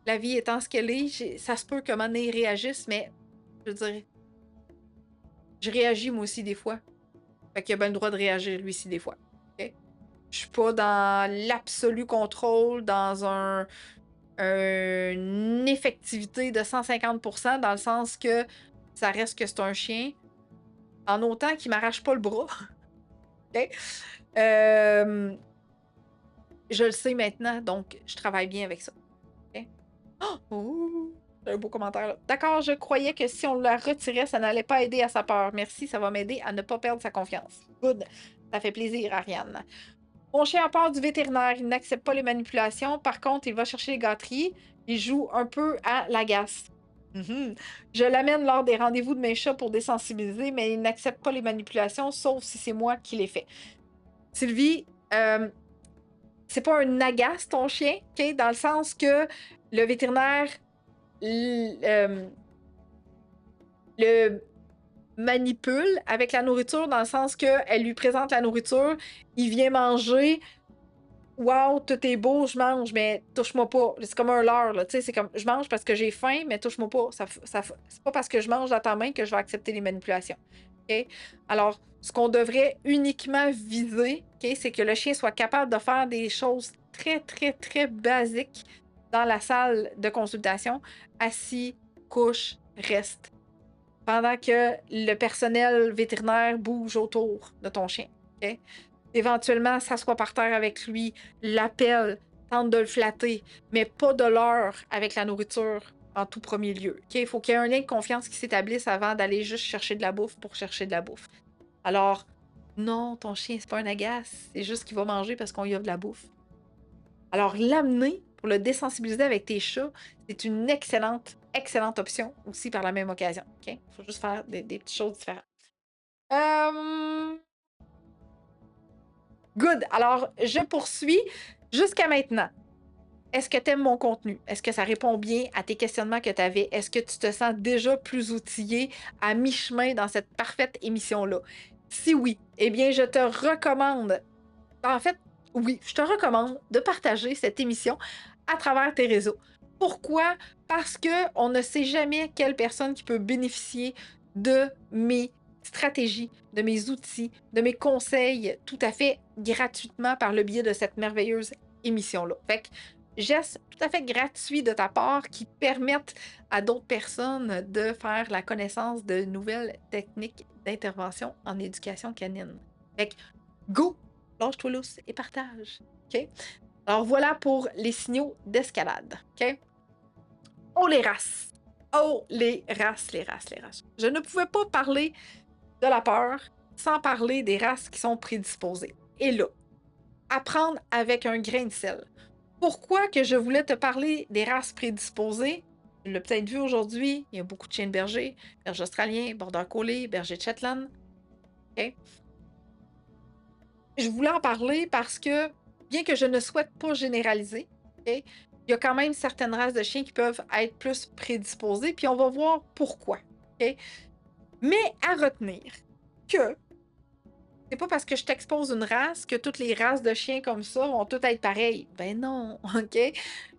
la vie étant ce qu'elle est, ça se peut qu'à un moment donné, il réagisse, mais je veux dire, je réagis moi aussi des fois. Fait qu'il a bien le droit de réagir lui aussi des fois. OK? Je suis pas dans l'absolu contrôle, dans une effectivité de 150%, dans le sens que ça reste que c'est un chien, en autant qu'il m'arrache pas le bras. OK? Je le sais maintenant, donc je travaille bien avec ça. OK? Oh! C'est un beau commentaire là. D'accord, je croyais que si on la retirait, ça n'allait pas aider à sa peur. Merci, ça va m'aider à ne pas perdre sa confiance. Good. Ça fait plaisir, Ariane. Mon chien a peur du vétérinaire. Il n'accepte pas les manipulations. Par contre, il va chercher les gâteries. Il joue un peu à l'agace. Je l'amène lors des rendez-vous de mes chats pour désensibiliser, mais il n'accepte pas les manipulations, sauf si c'est moi qui les fais. Sylvie, c'est pas un agace ton chien, OK? Dans le sens que le vétérinaire le manipule avec la nourriture, dans le sens qu'elle lui présente la nourriture, il vient manger. Wow, tout est beau, je mange, mais touche-moi pas. C'est comme un leurre, là. Tu sais, c'est comme je mange parce que j'ai faim, mais touche-moi pas. C'est pas parce que je mange dans ta main que je vais accepter les manipulations. OK? Alors, ce qu'on devrait uniquement viser, OK, c'est que le chien soit capable de faire des choses très, très, très basiques dans la salle de consultation. Assis, couche, reste. Pendant que le personnel vétérinaire bouge autour de ton chien. OK? Éventuellement, s'assoit par terre avec lui, l'appelle, tente de le flatter, mais pas de l'heure avec la nourriture en tout premier lieu. Il faut qu'il y ait un lien de confiance qui s'établisse avant d'aller juste chercher de la bouffe pour chercher de la bouffe. Alors, non, ton chien, c'est pas un agace, c'est juste qu'il va manger parce qu'on lui offre de la bouffe. Alors, l'amener pour le désensibiliser avec tes chats, c'est une excellente, excellente option aussi par la même occasion. Il faut juste faire des petites choses différentes. Good. Alors, je poursuis jusqu'à maintenant. Est-ce que tu aimes mon contenu? Est-ce que ça répond bien à tes questionnements que tu avais? Est-ce que tu te sens déjà plus outillé à mi-chemin dans cette parfaite émission-là? Si oui, eh bien, je te recommande, en fait, oui, je te recommande de partager cette émission à travers tes réseaux. Pourquoi? Parce qu'on ne sait jamais quelle personne qui peut bénéficier de mes stratégies, de mes outils, de mes conseils tout à fait gratuitement par le biais de cette merveilleuse émission-là. Fait que gestes tout à fait gratuits de ta part qui permettent à d'autres personnes de faire la connaissance de nouvelles techniques d'intervention en éducation canine. Fait que go! Lâche-toi lousse et partage. OK? Alors voilà pour les signaux d'escalade. OK? Oh les races! Oh les races, les races, les races. Je ne pouvais pas parler de la peur sans parler des races qui sont prédisposées. Et là, apprendre avec un grain de sel. Pourquoi que je voulais te parler des races prédisposées? Tu l'as peut-être vu aujourd'hui, il y a beaucoup de chiens de berger, berger australien, border collie, berger de Shetland. OK? Je voulais en parler parce que, bien que je ne souhaite pas généraliser, OK, il y a quand même certaines races de chiens qui peuvent être plus prédisposées, puis on va voir pourquoi. OK? Mais à retenir que c'est pas parce que je t'expose une race que toutes les races de chiens comme ça vont toutes être pareilles. Ben non, OK?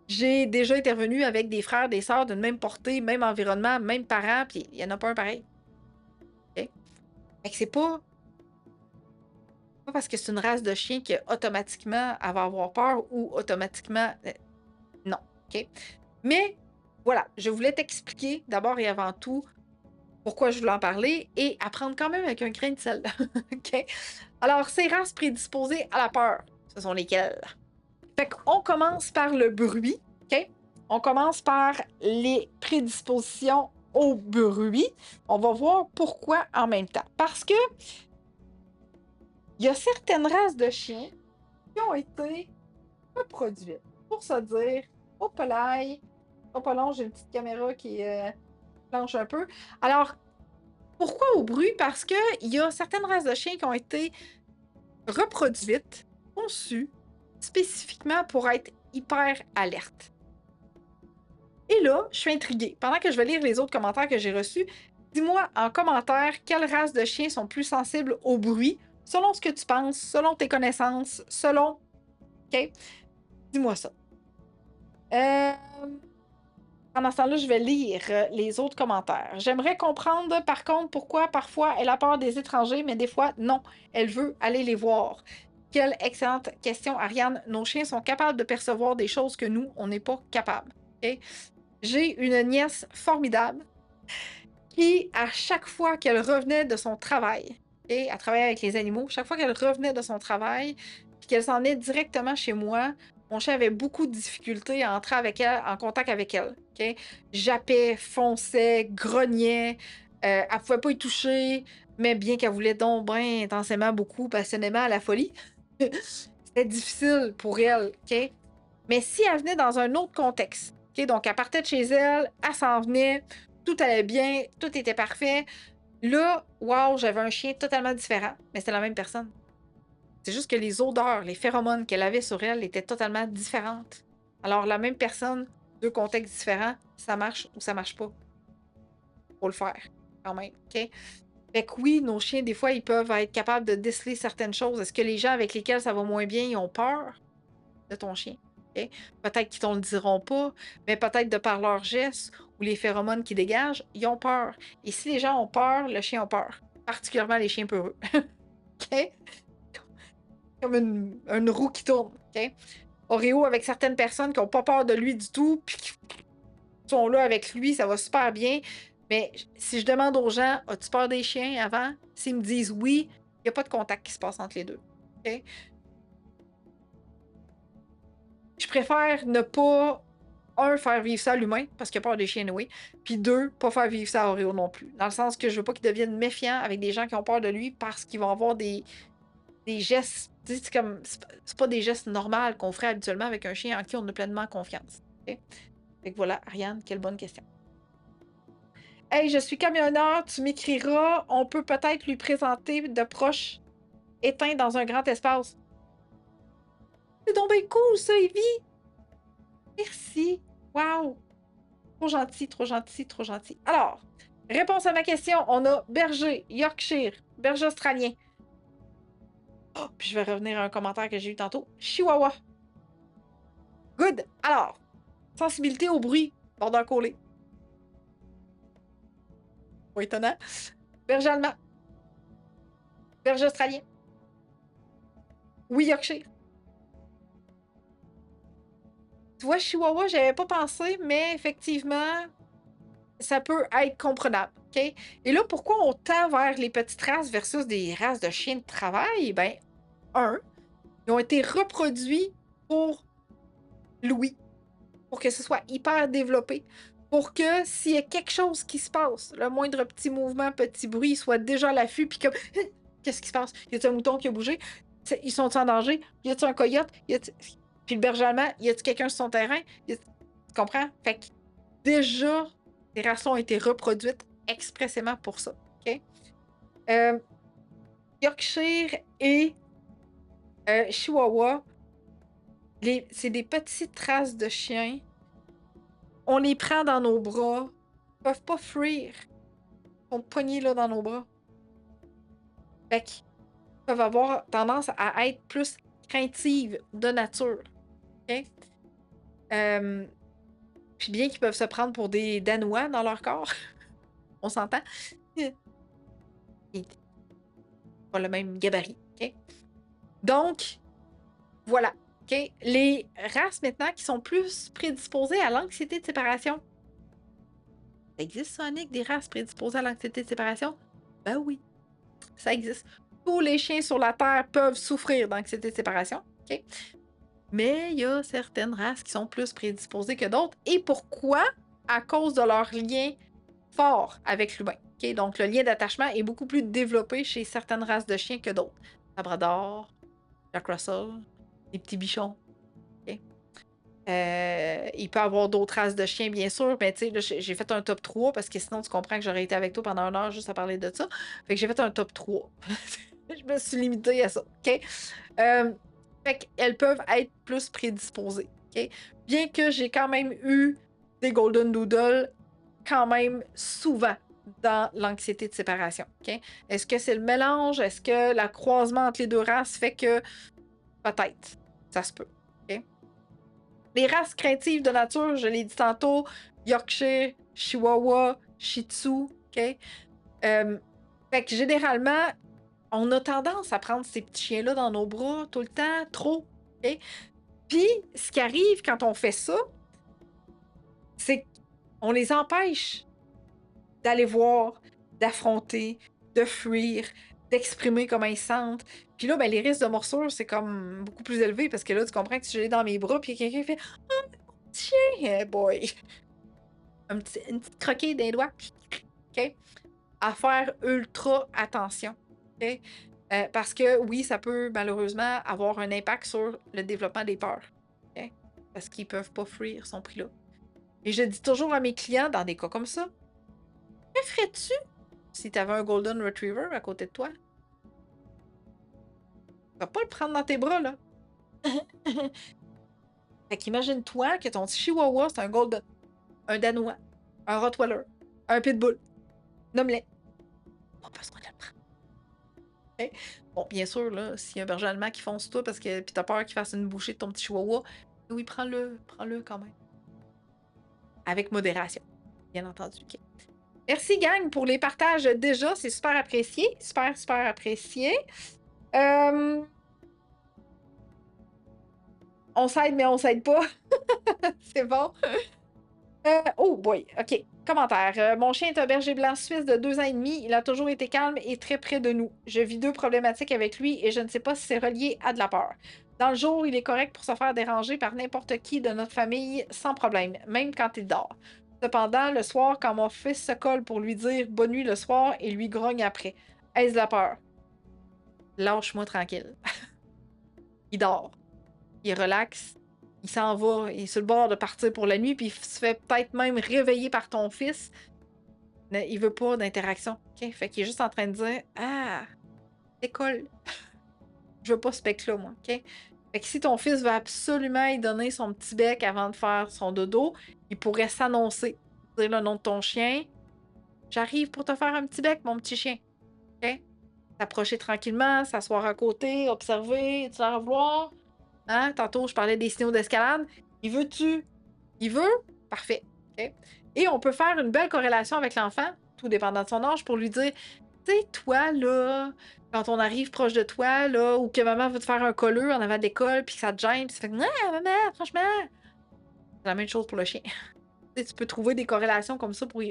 J'ai déjà intervenu avec des frères, des sœurs d'une même portée, même environnement, même parents, puis il n'y en a pas un pareil. OK? Fait que c'est pas parce que c'est une race de chien qu'automatiquement elle va avoir peur ou automatiquement. Non. OK? Mais voilà, je voulais t'expliquer d'abord et avant tout pourquoi je voulais en parler et apprendre quand même avec un grain de sel. OK? Alors, ces races prédisposées à la peur, ce sont lesquelles? Fait qu'on commence par le bruit. OK? On commence par les prédispositions au bruit. On va voir pourquoi en même temps. Parce que il y a certaines races de chiens qui ont été reproduites. Pour se dire, hop là, hop là, j'ai une petite caméra qui planche un peu. Alors, pourquoi au bruit? Parce qu'il y a certaines races de chiens qui ont été reproduites, conçues, spécifiquement pour être hyper alertes. Et là, je suis intriguée. Pendant que je vais lire les autres commentaires que j'ai reçus, dis-moi en commentaire quelles races de chiens sont plus sensibles au bruit, selon ce que tu penses, selon tes connaissances, selon... OK? Dis-moi ça. Pendant ce temps-là, je vais lire les autres commentaires. J'aimerais comprendre, par contre, pourquoi parfois elle a peur des étrangers, mais des fois, non, elle veut aller les voir. Quelle excellente question, Ariane. Nos chiens sont capables de percevoir des choses que nous, on n'est pas capables. OK? J'ai une nièce formidable qui, à chaque fois qu'elle revenait de son travail, et à travailler avec les animaux, chaque fois qu'elle revenait de son travail, puis qu'elle s'en est directement chez moi, mon chien avait beaucoup de difficultés à entrer avec elle, en contact avec elle. OK? Jappait, fonçait, grognait, elle ne pouvait pas y toucher, mais bien qu'elle voulait donc bien intensément, beaucoup, passionnément, à la folie, c'était difficile pour elle. OK? Mais si elle venait dans un autre contexte, OK? Donc elle partait de chez elle, elle s'en venait, tout allait bien, tout était parfait. Là, wow, j'avais un chien totalement différent, mais c'était la même personne. C'est juste que les odeurs, les phéromones qu'elle avait sur elle étaient totalement différentes. Alors, la même personne, deux contextes différents, ça marche ou ça marche pas. Faut le faire, quand même, OK? Fait que oui, nos chiens, des fois, ils peuvent être capables de déceler certaines choses. Est-ce que les gens avec lesquels ça va moins bien, ils ont peur de ton chien? OK? Peut-être qu'ils ne te le diront pas, mais peut-être de par leurs gestes ou les phéromones qu'ils dégagent, ils ont peur. Et si les gens ont peur, le chien a peur. Particulièrement les chiens peureux. OK? Comme une roue qui tourne. OK? Oreo avec certaines personnes qui n'ont pas peur de lui du tout, puis qui sont là avec lui, ça va super bien. Mais si je demande aux gens, as-tu peur des chiens avant? S'ils me disent oui, il n'y a pas de contact qui se passe entre les deux. OK? Je préfère ne pas, un, faire vivre ça à l'humain, parce qu'il a peur des chiens, oui. Puis deux, pas faire vivre ça à Oreo non plus. Dans le sens que je veux pas qu'il devienne méfiant avec des gens qui ont peur de lui parce qu'ils vont avoir des gestes. C'est comme. C'est pas des gestes normaux qu'on ferait habituellement avec un chien en qui on a pleinement confiance. Okay? Fait que voilà, Ariane, quelle bonne question. Hey, je suis camionneur, tu m'écriras, on peut peut-être lui présenter de proche éteint dans un grand espace. C'est donc bien cool, ça, Evie! Merci! Wow! Trop gentil, trop gentil, trop gentil. Alors, réponse à ma question, on a berger, Yorkshire, berger australien. Oh, puis je vais revenir à un commentaire que j'ai eu tantôt. Chihuahua. Good! Alors, sensibilité au bruit, border collé. Pas étonnant. Berger allemand. Berger australien. Oui, Yorkshire. Tu vois, Chihuahua, j'avais pas pensé, mais effectivement, ça peut être comprenable. OK? Et là, pourquoi on tend vers les petites races versus des races de chiens de travail? Ben, ils ont été reproduits pour Louis, pour que ce soit hyper développé, pour que s'il y a quelque chose qui se passe, le moindre petit mouvement, petit bruit, il soit déjà à l'affût, puis comme, qu'est-ce qui se passe? Y a-t-il un mouton qui a bougé? Ils sont en danger? Y a-t-il un coyote? Puis le berger allemand, y a-t-il quelqu'un sur son terrain? Tu comprends? Fait que déjà, les races ont été reproduites expressément pour ça. OK? Yorkshire et Chihuahua, c'est des petites races de chiens. On les prend dans nos bras. Ils peuvent pas fuir. Ils sont pognés là dans nos bras. Fait qu'ils peuvent avoir tendance à être plus craintives de nature. OK? Puis bien qu'ils peuvent se prendre pour des Danois dans leur corps, on s'entend. Pas le même gabarit, OK? Donc, voilà, OK? Les races maintenant qui sont plus prédisposées à l'anxiété de séparation. Ça existe, Sonic, des races prédisposées à l'anxiété de séparation? Ben oui, ça existe. Tous les chiens sur la Terre peuvent souffrir d'anxiété de séparation, OK? Mais il y a certaines races qui sont plus prédisposées que d'autres. Et pourquoi? À cause de leur lien fort avec l'humain. Okay? Donc, le lien d'attachement est beaucoup plus développé chez certaines races de chiens que d'autres. Labrador, Jack Russell, les petits bichons. Okay? Il peut y avoir d'autres races de chiens, bien sûr, mais tu sais, j'ai fait un top 3 parce que sinon, tu comprends que j'aurais été avec toi pendant 1 heure juste à parler de ça. Fait que j'ai fait un top 3. Je me suis limitée à ça. OK? Fait qu'elles peuvent être plus prédisposées. OK? Bien que j'ai quand même eu des Golden Doodle quand même souvent dans l'anxiété de séparation. OK? Est-ce que c'est le mélange? Est-ce que le croisement entre les deux races fait que peut-être, ça se peut. OK? Les races craintives de nature, je l'ai dit tantôt, Yorkshire, Chihuahua, Shih Tzu. OK? Fait que généralement, on a tendance à prendre ces petits chiens-là dans nos bras tout le temps, trop. OK? Puis, ce qui arrive quand on fait ça, c'est qu'on les empêche d'aller voir, d'affronter, de fuir, d'exprimer comment ils se sentent. Puis là, ben, les risques de morsure, c'est comme beaucoup plus élevé parce que là, tu comprends que si je l'ai dans mes bras, puis quelqu'un fait « Oh, mon petit chien! Boy! » Une petite croquée des doigts. OK? À faire ultra attention. OK? Parce que oui, ça peut malheureusement avoir un impact sur le développement des peurs. OK? Parce qu'ils peuvent pas fuir son prix-là. Et je dis toujours à mes clients, dans des cas comme ça, que ferais-tu si tu avais un Golden Retriever à côté de toi? Tu vas pas le prendre dans tes bras, là. Fait qu'imagine-toi que ton petit Chihuahua, c'est un Golden, un Danois, un Rottweiler, un Pitbull. Nomme-les. Pas besoin de le prendre. Okay? Bon, bien sûr, là, s'il y a un berger allemand qui fonce toi parce que puis t'as peur qu'il fasse une bouchée de ton petit Chihuahua, oui, prends-le quand même. Avec modération, bien entendu. Okay. Merci, gang, pour les partages déjà. C'est super apprécié. Super, super apprécié. On s'aide, mais on s'aide pas. C'est bon. Oh boy, OK. Commentaire. Mon chien est un berger blanc suisse de 2 ans et demi. Il a toujours été calme et très près de nous. Je vis 2 problématiques avec lui et je ne sais pas si c'est relié à de la peur. Dans le jour, il est correct pour se faire déranger par n'importe qui de notre famille sans problème, même quand il dort. Cependant, le soir, quand mon fils se colle pour lui dire bonne nuit le soir et lui grogne après. Est-ce de la peur? Lâche-moi tranquille. Il dort. Il relaxe. Il s'en va, il est sur le bord de partir pour la nuit, puis il se fait peut-être même réveiller par ton fils. Il veut pas d'interaction. Okay? Fait qu'il est juste en train de dire ah, école. Je veux pas ce bec-là, moi. Okay? Fait que si ton fils veut absolument y donner son petit bec avant de faire son dodo, il pourrait s'annoncer, dire le nom de ton chien. J'arrive pour te faire un petit bec, mon petit chien. Okay? S'approcher tranquillement, s'asseoir à côté, observer, tu vas voir. Hein? Tantôt, je parlais des signaux d'escalade. Il veut-tu? Il veut? Parfait. Okay? Et on peut faire une belle corrélation avec l'enfant, tout dépendant de son âge, pour lui dire, tu sais, toi, là, quand on arrive proche de toi, là, ou que maman veut te faire un colleux en avant de l'école, puis que ça te gêne, puis ça fait, non, maman, franchement. C'est la même chose pour le chien. Tu peux trouver des corrélations comme ça pour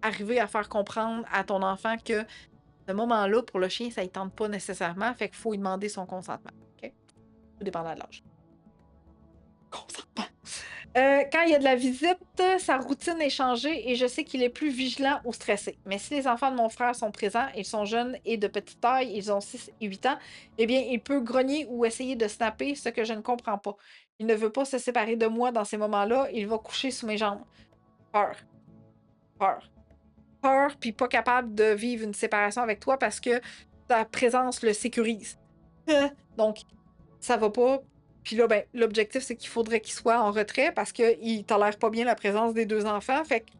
arriver à faire comprendre à ton enfant que ce moment-là, pour le chien, ça ne tente pas nécessairement, fait qu'il faut lui demander son consentement. Tout dépendant de l'âge. Consentement. Quand il y a de la visite, sa routine est changée et je sais qu'il est plus vigilant ou stressé. Mais si les enfants de mon frère sont présents, ils sont jeunes et de petite taille, ils ont 6 et 8 ans, eh bien, il peut grogner ou essayer de snapper, ce que je ne comprends pas. Il ne veut pas se séparer de moi dans ces moments-là, il va coucher sous mes jambes. Peur. Peur. Peur, puis pas capable de vivre une séparation avec toi parce que ta présence le sécurise. Donc, ça va pas. Puis là, ben, l'objectif, c'est qu'il faudrait qu'il soit en retrait parce qu'il tolère pas bien la présence des 2 enfants. Fait que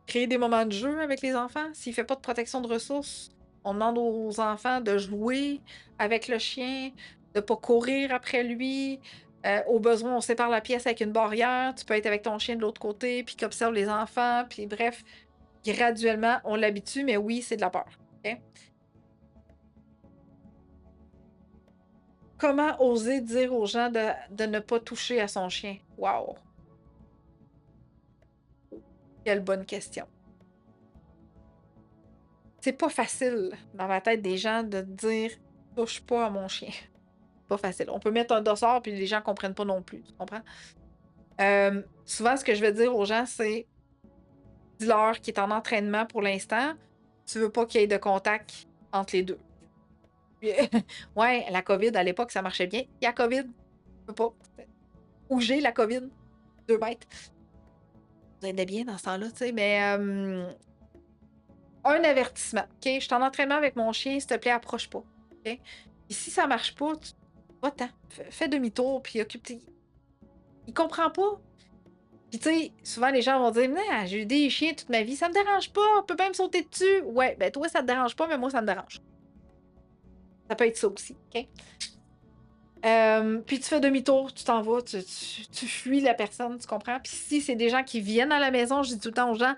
créer des moments de jeu avec les enfants. S'il fait pas de protection de ressources, on demande aux enfants de jouer avec le chien, de pas courir après lui, Au besoin, on sépare la pièce avec une barrière. Tu peux être avec ton chien de l'autre côté, puis qui observe les enfants. Puis bref, graduellement, on l'habitue, mais oui, c'est de la peur. OK? Comment oser dire aux gens de ne pas toucher à son chien? Wow! Quelle bonne question. C'est pas facile dans la tête des gens de dire touche pas à mon chien. Pas facile. On peut mettre un dossard puis les gens comprennent pas non plus. Tu comprends? Souvent, ce que je vais dire aux gens, c'est dis-leur qu'il est en entraînement pour l'instant. Tu veux pas qu'il y ait de contact entre les deux. Puis, ouais, la COVID, à l'époque, ça marchait bien. Il y a COVID. Tu peux pas. Ou j'ai la COVID. 2 mètres. Vous aidez bien dans ce temps-là, tu sais, mais un avertissement. OK? Je suis en entraînement avec mon chien, s'il te plaît, approche pas. OK? Et si ça marche pas, va-t'en. Fais demi-tour, puis occupe-toi. Il comprend pas. Puis tu sais, souvent les gens vont dire nah, j'ai eu des chiens toute ma vie, ça me dérange pas, on peut même sauter dessus. Ouais, ben toi, ça te dérange pas, mais moi, ça me dérange. Ça peut être ça aussi, OK? Puis tu fais demi-tour, tu t'en vas, tu fuis la personne, tu comprends? Puis si c'est des gens qui viennent à la maison, je dis tout le temps aux gens,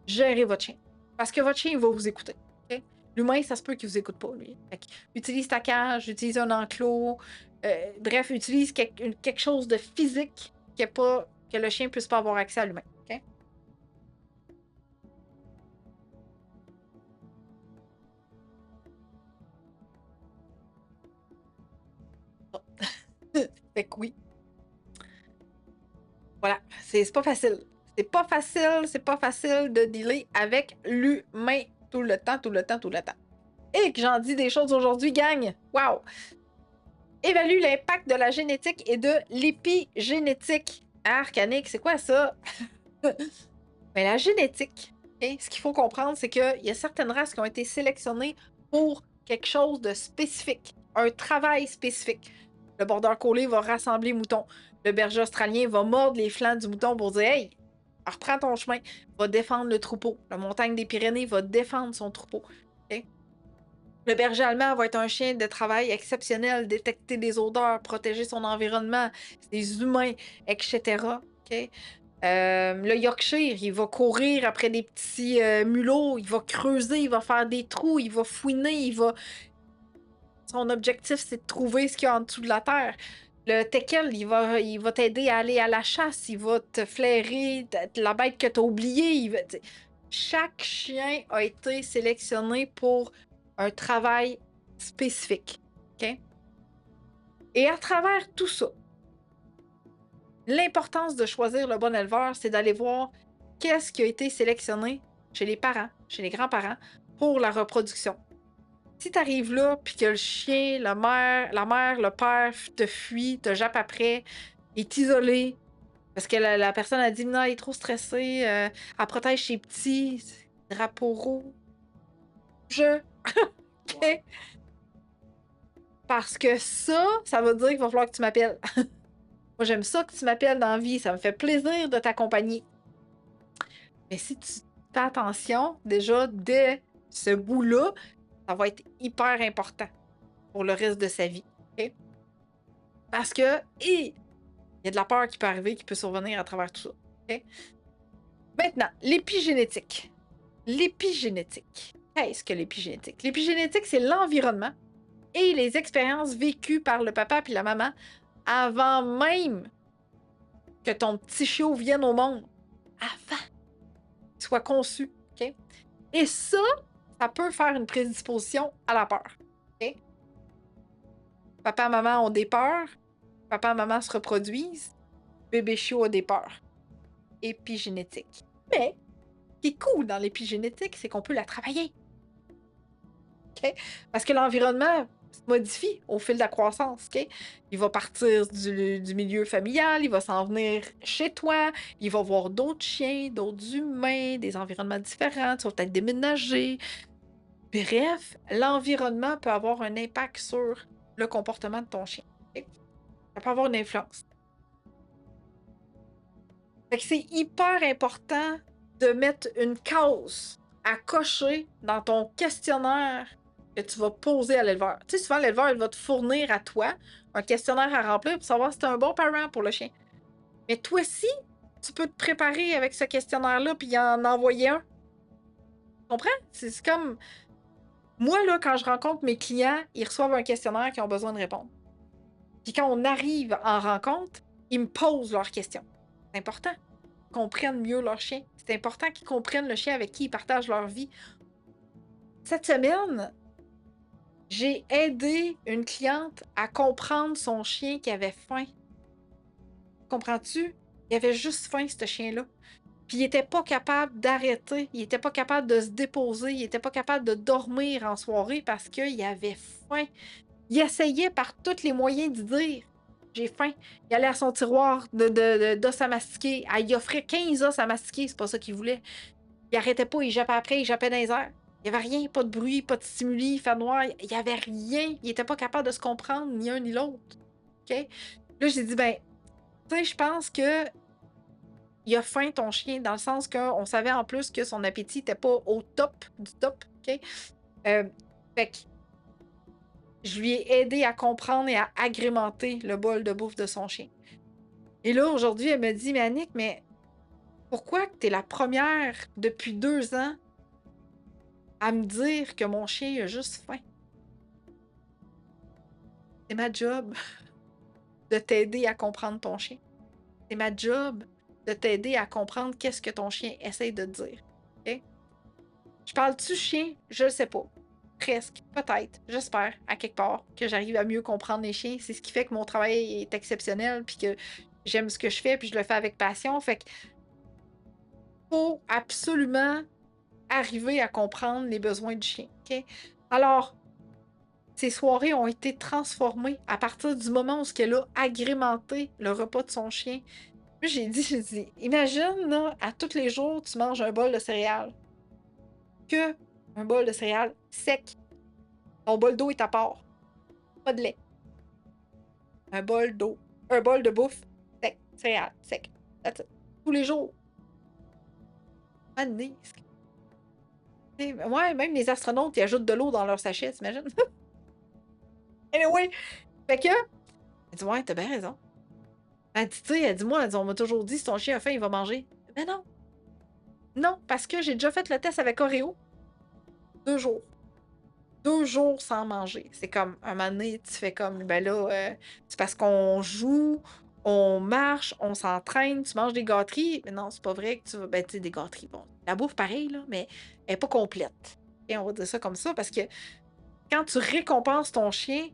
gérez votre chien. Parce que votre chien, il va vous écouter. OK? L'humain, ça se peut qu'il vous écoute pas, lui. Fait que, utilise ta cage, utilise un enclos. Bref, utilise quelque chose de physique que le chien puisse pas avoir accès à l'humain. OK? Fait que oui. Voilà, c'est pas facile. C'est pas facile de dealer avec l'humain tout le temps. Et que j'en dis des choses aujourd'hui, gang! Wow! Évalue l'impact de la génétique et de l'épigénétique. Arcanique, c'est quoi ça? Mais la génétique, okay, ce qu'il faut comprendre, c'est qu'il y a certaines races qui ont été sélectionnées pour quelque chose de spécifique, un travail spécifique. Le border collie va rassembler moutons. Le berger australien va mordre les flancs du mouton pour dire hey, reprends ton chemin, va défendre le troupeau. La montagne des Pyrénées va défendre son troupeau. Okay? Le berger allemand va être un chien de travail exceptionnel, détecter des odeurs, protéger son environnement, des humains, etc. Okay? Le Yorkshire, il va courir après des petits mulots, il va creuser, il va faire des trous, il va fouiner, son objectif, c'est de trouver ce qu'il y a en dessous de la terre. Le teckel, il va t'aider à aller à la chasse, il va te flairer la bête que tu as oubliée. Chaque chien a été sélectionné pour un travail spécifique. OK? Et à travers tout ça, l'importance de choisir le bon éleveur, c'est d'aller voir qu'est-ce qui a été sélectionné chez les parents, chez les grands-parents, pour la reproduction. Si tu arrives là, puis que le chien, la mère, le père te fuit, te jappe après, est isolé, parce que la personne a dit non, il est trop stressé, elle protège ses petits, drapeau rouge. OK? Parce que ça veut dire qu'il va falloir que tu m'appelles. Moi, j'aime ça que tu m'appelles dans la vie, ça me fait plaisir de t'accompagner. Mais si tu fais attention, déjà, dès ce bout-là, ça va être hyper important pour le reste de sa vie. Okay? Parce que, il y a de la peur qui peut arriver, qui peut survenir à travers tout ça. Okay? Maintenant, l'épigénétique. L'épigénétique. Qu'est-ce que l'épigénétique? L'épigénétique, c'est l'environnement et les expériences vécues par le papa et la maman avant même que ton petit chiot vienne au monde. Avant qu'il soit conçu. Okay? Et ça peut faire une prédisposition à la peur. Okay? Papa et maman ont des peurs. Papa et maman se reproduisent. Bébé chiot a des peurs. Épigénétique. Mais, ce qui est cool dans l'épigénétique, c'est qu'on peut la travailler. Okay? Parce que l'environnement se modifie au fil de la croissance. Okay? Il va partir du milieu familial, il va s'en venir chez toi, il va voir d'autres chiens, d'autres humains, des environnements différents, tu vas peut-être déménager. Bref, l'environnement peut avoir un impact sur le comportement de ton chien. Okay? Ça peut avoir une influence. Fait que c'est hyper important de mettre une case à cocher dans ton questionnaire que tu vas poser à l'éleveur. Tu sais, souvent, l'éleveur, il va te fournir à toi un questionnaire à remplir pour savoir si tu es un bon parent pour le chien. Mais toi aussi, tu peux te préparer avec ce questionnaire-là puis en envoyer un. Tu comprends? C'est comme... Moi, là, quand je rencontre mes clients, ils reçoivent un questionnaire qui ont besoin de répondre. Puis quand on arrive en rencontre, ils me posent leurs questions. C'est important qu'ils comprennent mieux leur chien. C'est important qu'ils comprennent le chien avec qui ils partagent leur vie. Cette semaine, j'ai aidé une cliente à comprendre son chien qui avait faim. Comprends-tu? Il avait juste faim, ce chien-là. Puis il était pas capable d'arrêter, il était pas capable de se déposer, il était pas capable de dormir en soirée parce qu'il avait faim. Il essayait par tous les moyens de dire « J'ai faim ». Il allait à son tiroir d'os à mastiquer. Elle y offrait 15 os à mastiquer, c'est pas ça qu'il voulait. Il arrêtait pas, il jappait après, il jappait dans les airs. Il n'y avait rien, pas de bruit, pas de stimuli, il fait noir. Il n'y avait rien. Il était pas capable de se comprendre, ni un ni l'autre. OK? Là, j'ai dit, ben, tu sais, je pense que il a faim, ton chien, dans le sens qu'on savait en plus que son appétit n'était pas au top du top. OK? Fait que je lui ai aidé à comprendre et à agrémenter le bol de bouffe de son chien. Et là, aujourd'hui, elle me dit, mais Annick, mais pourquoi tu es la première depuis 2 ans à me dire que mon chien a juste faim? C'est ma job de t'aider à comprendre ton chien. C'est ma job de t'aider à comprendre qu'est-ce que ton chien essaie de te dire. Okay? Je parle-tu chien? Je le sais pas. Presque. Peut-être. J'espère, à quelque part, que j'arrive à mieux comprendre les chiens. C'est ce qui fait que mon travail est exceptionnel, puis que j'aime ce que je fais, puis je le fais avec passion. Fait que faut absolument arriver à comprendre les besoins du chien. Okay? Alors, ces soirées ont été transformées à partir du moment où elle a agrémenté le repas de son chien. Puis j'ai dit, imagine, là, à tous les jours, tu manges un bol de céréales. Que un bol de céréales sec. Ton bol d'eau est à part. Pas de lait. Un bol d'eau. Un bol de bouffe sec. Céréales sec. Tous les jours. Ouais, même les astronautes, ils ajoutent de l'eau dans leur sachet, t'imagines? Anyway, fait que, elle dit, ouais, t'as bien raison. Elle dit, tu sais, elle dit, moi, on m'a toujours dit, si ton chien a faim, il va manger. Mais non. Non, parce que j'ai déjà fait le test avec Oreo. 2 jours. 2 jours sans manger. C'est comme, un moment donné, tu fais comme, ben là, c'est parce qu'on joue, on marche, on s'entraîne, tu manges des gâteries. Mais non, c'est pas vrai que tu vas, ben, tu sais, des gâteries. Bon, la bouffe, pareil, là, mais elle est pas complète. Et on va dire ça comme ça, parce que quand tu récompenses ton chien,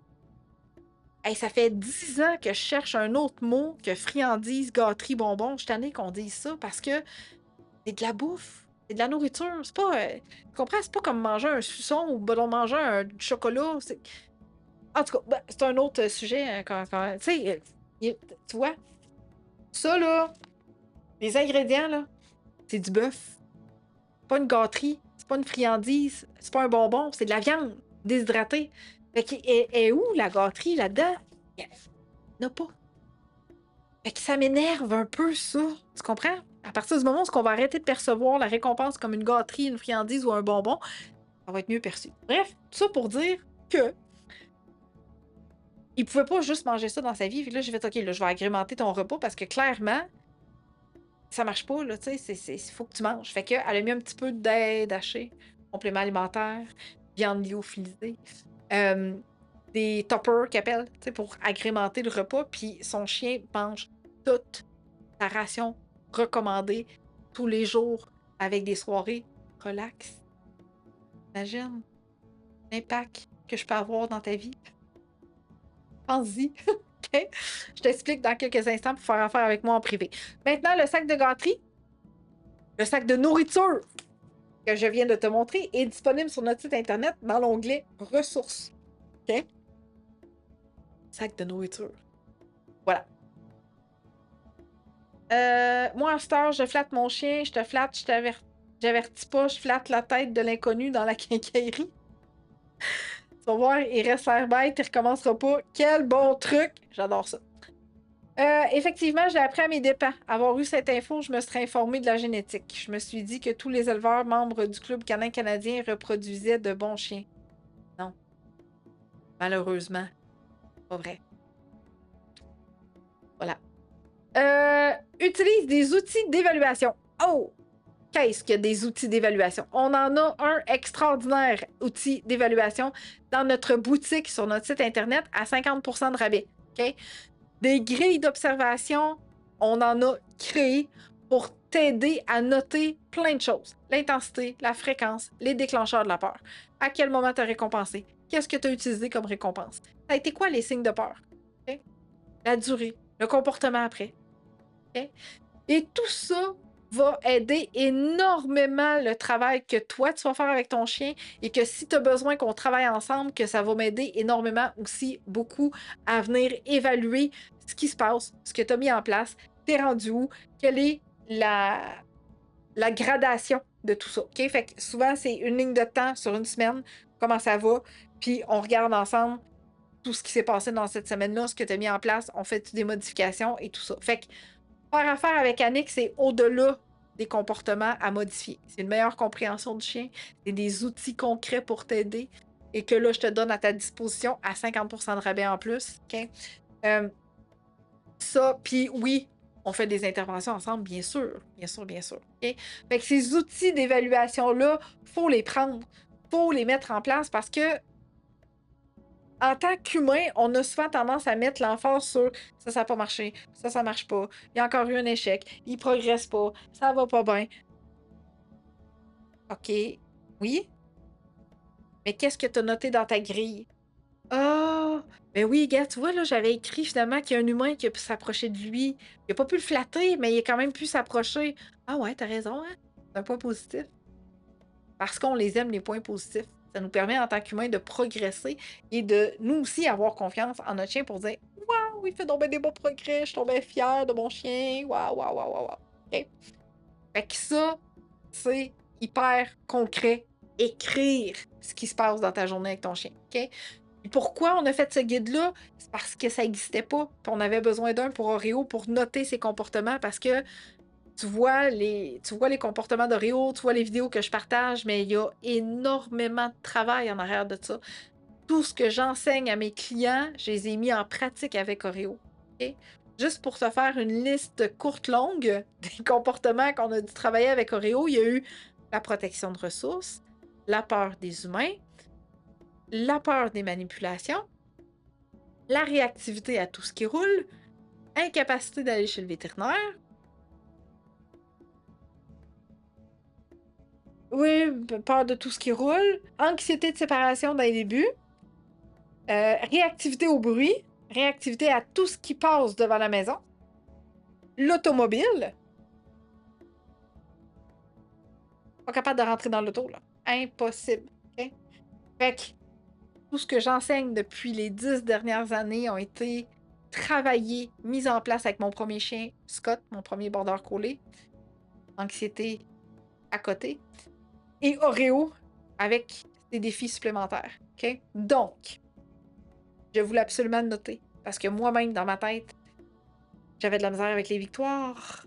hey, ça fait 10 ans que je cherche un autre mot que friandise, gâterie, bonbon. Je suis tannée qu'on dise ça parce que c'est de la bouffe, c'est de la nourriture. C'est pas. Tu comprends? C'est pas comme manger un suçon ou manger un chocolat. En tout cas, ben, c'est un autre sujet. Tu sais, tu vois, ça là, les ingrédients là, c'est du bœuf. C'est pas une gâterie, c'est pas une friandise, c'est pas un bonbon, c'est de la viande déshydratée. Fait que, est où la gâterie là-dedans? Il n'y en a pas. Fait que ça m'énerve un peu, ça. Tu comprends? À partir du moment où on va arrêter de percevoir la récompense comme une gâterie, une friandise ou un bonbon, ça va être mieux perçu. Bref, tout ça pour dire que il pouvait pas juste manger ça dans sa vie. Puis là, j'ai fait, OK, là, je vais agrémenter ton repas parce que clairement, ça marche pas, là, tu sais, il faut que tu manges. Fait qu'elle a mis un petit peu d'aide hachée, complément alimentaire, viande lyophilisée. Des toppers qu'elle appelle, pour agrémenter le repas. Puis son chien mange toute sa ration recommandée tous les jours avec des soirées relax. Imagine l'impact que je peux avoir dans ta vie. Pense-y. OK? Je t'explique dans quelques instants pour faire affaire avec moi en privé. Maintenant, le sac de gâterie, le sac de nourriture que je viens de te montrer est disponible sur notre site internet dans l'onglet ressources. OK? Sac de nourriture. Voilà. Moi, à cette heure, je flatte mon chien, je te flatte, j'avertis pas, je flatte la tête de l'inconnu dans la quincaillerie. Tu vas voir, il reste l'air bête, il recommencera pas. Quel bon truc! J'adore ça. Effectivement, j'ai appris à mes dépens. Avoir eu cette info, je me serais informée de la génétique. Je me suis dit que tous les éleveurs membres du Club canin canadien reproduisaient de bons chiens. Non. Malheureusement. Pas vrai. Voilà. Utilise des outils d'évaluation. Oh! Qu'est-ce que des outils d'évaluation? On en a un extraordinaire outil d'évaluation dans notre boutique sur notre site Internet à 50% de rabais. OK? Des grilles d'observation, on en a créé pour t'aider à noter plein de choses. L'intensité, la fréquence, les déclencheurs de la peur. À quel moment tu as récompensé? Qu'est-ce que tu as utilisé comme récompense? Ça a été quoi les signes de peur? OK? La durée, le comportement après. OK? Et tout ça va aider énormément le travail que toi, tu vas faire avec ton chien et que si tu as besoin qu'on travaille ensemble, que ça va m'aider énormément aussi, beaucoup, à venir évaluer ce qui se passe, ce que tu as mis en place, t'es rendu où, quelle est la gradation de tout ça. OK? Fait que souvent, c'est une ligne de temps sur une semaine, comment ça va, puis on regarde ensemble tout ce qui s'est passé dans cette semaine-là, ce que tu as mis en place, on fait des modifications et tout ça. Fait que faire affaire avec Annick, c'est au-delà des comportements à modifier. C'est une meilleure compréhension du chien. C'est des outils concrets pour t'aider et que là, je te donne à ta disposition à 50% de rabais en plus. OK? Ça, puis oui, on fait des interventions ensemble, bien sûr. Bien sûr, bien sûr. OK? Fait que ces outils d'évaluation-là, il faut les prendre. Il faut les mettre en place parce que en tant qu'humain, on a souvent tendance à mettre l'emphase sur ça n'a pas marché, ça marche pas, il y a encore eu un échec, il progresse pas, ça va pas bien. OK, oui, mais qu'est-ce que tu as noté dans ta grille? Ah, ben oui, gars, tu vois, là, j'avais écrit finalement qu'il y a un humain qui a pu s'approcher de lui. Il a pas pu le flatter, mais il a quand même pu s'approcher. Ah ouais, t'as raison, hein? C'est un point positif. Parce qu'on les aime, les points positifs. Ça nous permet en tant qu'humain de progresser et de nous aussi avoir confiance en notre chien pour dire waouh, il fait donc bien des beaux progrès, je suis donc bien fière de mon chien. Waouh, waouh, waouh, waouh, waouh. OK? Fait que ça, c'est hyper concret. Écrire ce qui se passe dans ta journée avec ton chien. OK? Et pourquoi on a fait ce guide-là? C'est parce que ça n'existait pas. Puis on avait besoin d'un pour Oreo pour noter ses comportements parce que tu vois les comportements d'Oreo, tu vois les vidéos que je partage, mais il y a énormément de travail en arrière de ça. Tout ce que j'enseigne à mes clients, je les ai mis en pratique avec Oreo. OK? Juste pour te faire une liste courte, longue des comportements qu'on a dû travailler avec Oreo, il y a eu la protection de ressources, la peur des humains, la peur des manipulations, la réactivité à tout ce qui roule, incapacité d'aller chez le vétérinaire. Oui, peur de tout ce qui roule. Anxiété de séparation dans les débuts. Réactivité au bruit. Réactivité à tout ce qui passe devant la maison. L'automobile. Pas capable de rentrer dans l'auto, là. Impossible. OK? Fait que tout ce que j'enseigne depuis les 10 dernières années ont été travaillés, mis en place avec mon premier chien, Scott, mon premier border collie. Anxiété à côté. Et Oreo avec des défis supplémentaires. OK? Donc, je voulais absolument le noter. Parce que moi-même, dans ma tête, j'avais de la misère avec les victoires.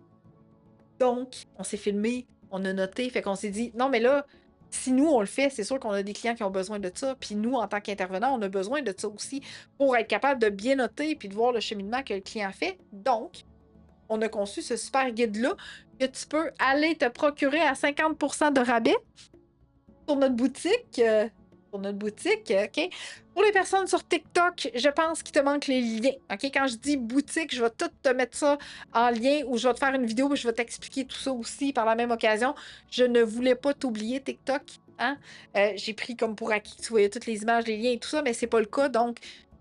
Donc, on s'est filmé, on a noté. Fait qu'on s'est dit, non, mais là, si nous, on le fait, c'est sûr qu'on a des clients qui ont besoin de ça. Puis nous, en tant qu'intervenants, on a besoin de ça aussi pour être capable de bien noter puis de voir le cheminement que le client fait. Donc, on a conçu ce super guide-là que tu peux aller te procurer à 50% de rabais sur notre boutique. OK? Pour les personnes sur TikTok, je pense qu'il te manque les liens. OK? Quand je dis boutique, je vais tout te mettre ça en lien ou je vais te faire une vidéo et je vais t'expliquer tout ça aussi par la même occasion. Je ne voulais pas t'oublier TikTok. Hein? J'ai pris comme pour acquis que tu voyais toutes les images, les liens et tout ça, mais c'est pas le cas. Donc,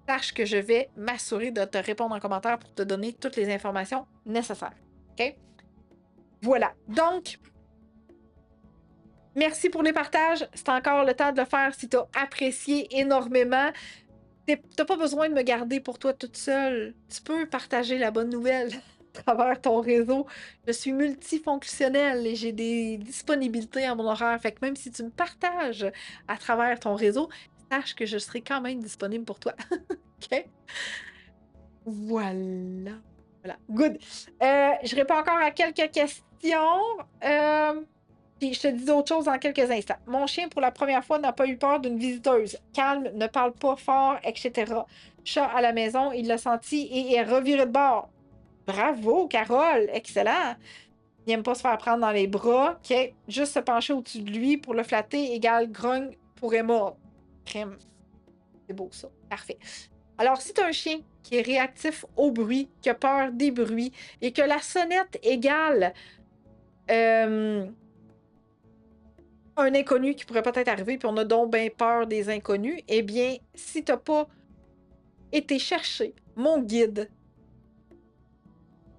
sache que je vais m'assurer de te répondre en commentaire pour te donner toutes les informations nécessaires. OK? Voilà. Donc, merci pour les partages. C'est encore le temps de le faire si tu as apprécié énormément. T'as pas besoin de me garder pour toi toute seule. Tu peux partager la bonne nouvelle à travers ton réseau. Je suis multifonctionnelle et j'ai des disponibilités à mon horaire. Fait que même si tu me partages à travers ton réseau, sache que je serai quand même disponible pour toi. OK? Voilà. Voilà. Good. Je réponds encore à quelques questions. Puis je te dis autre chose dans quelques instants. Mon chien, pour la première fois, n'a pas eu peur d'une visiteuse. Calme, ne parle pas fort, etc. Chat à la maison, il l'a senti et est reviré de bord. Bravo, Carole! Excellent! Il n'aime pas se faire prendre dans les bras. OK? Juste se pencher au-dessus de lui pour le flatter égale grogne pourrait mordre. Crème. C'est beau, ça. Parfait. Alors, si tu as un chien qui est réactif au bruit, qui a peur des bruits et que la sonnette égale un inconnu qui pourrait peut-être arriver, puis on a donc bien peur des inconnus, eh bien, si tu n'as pas été chercher mon guide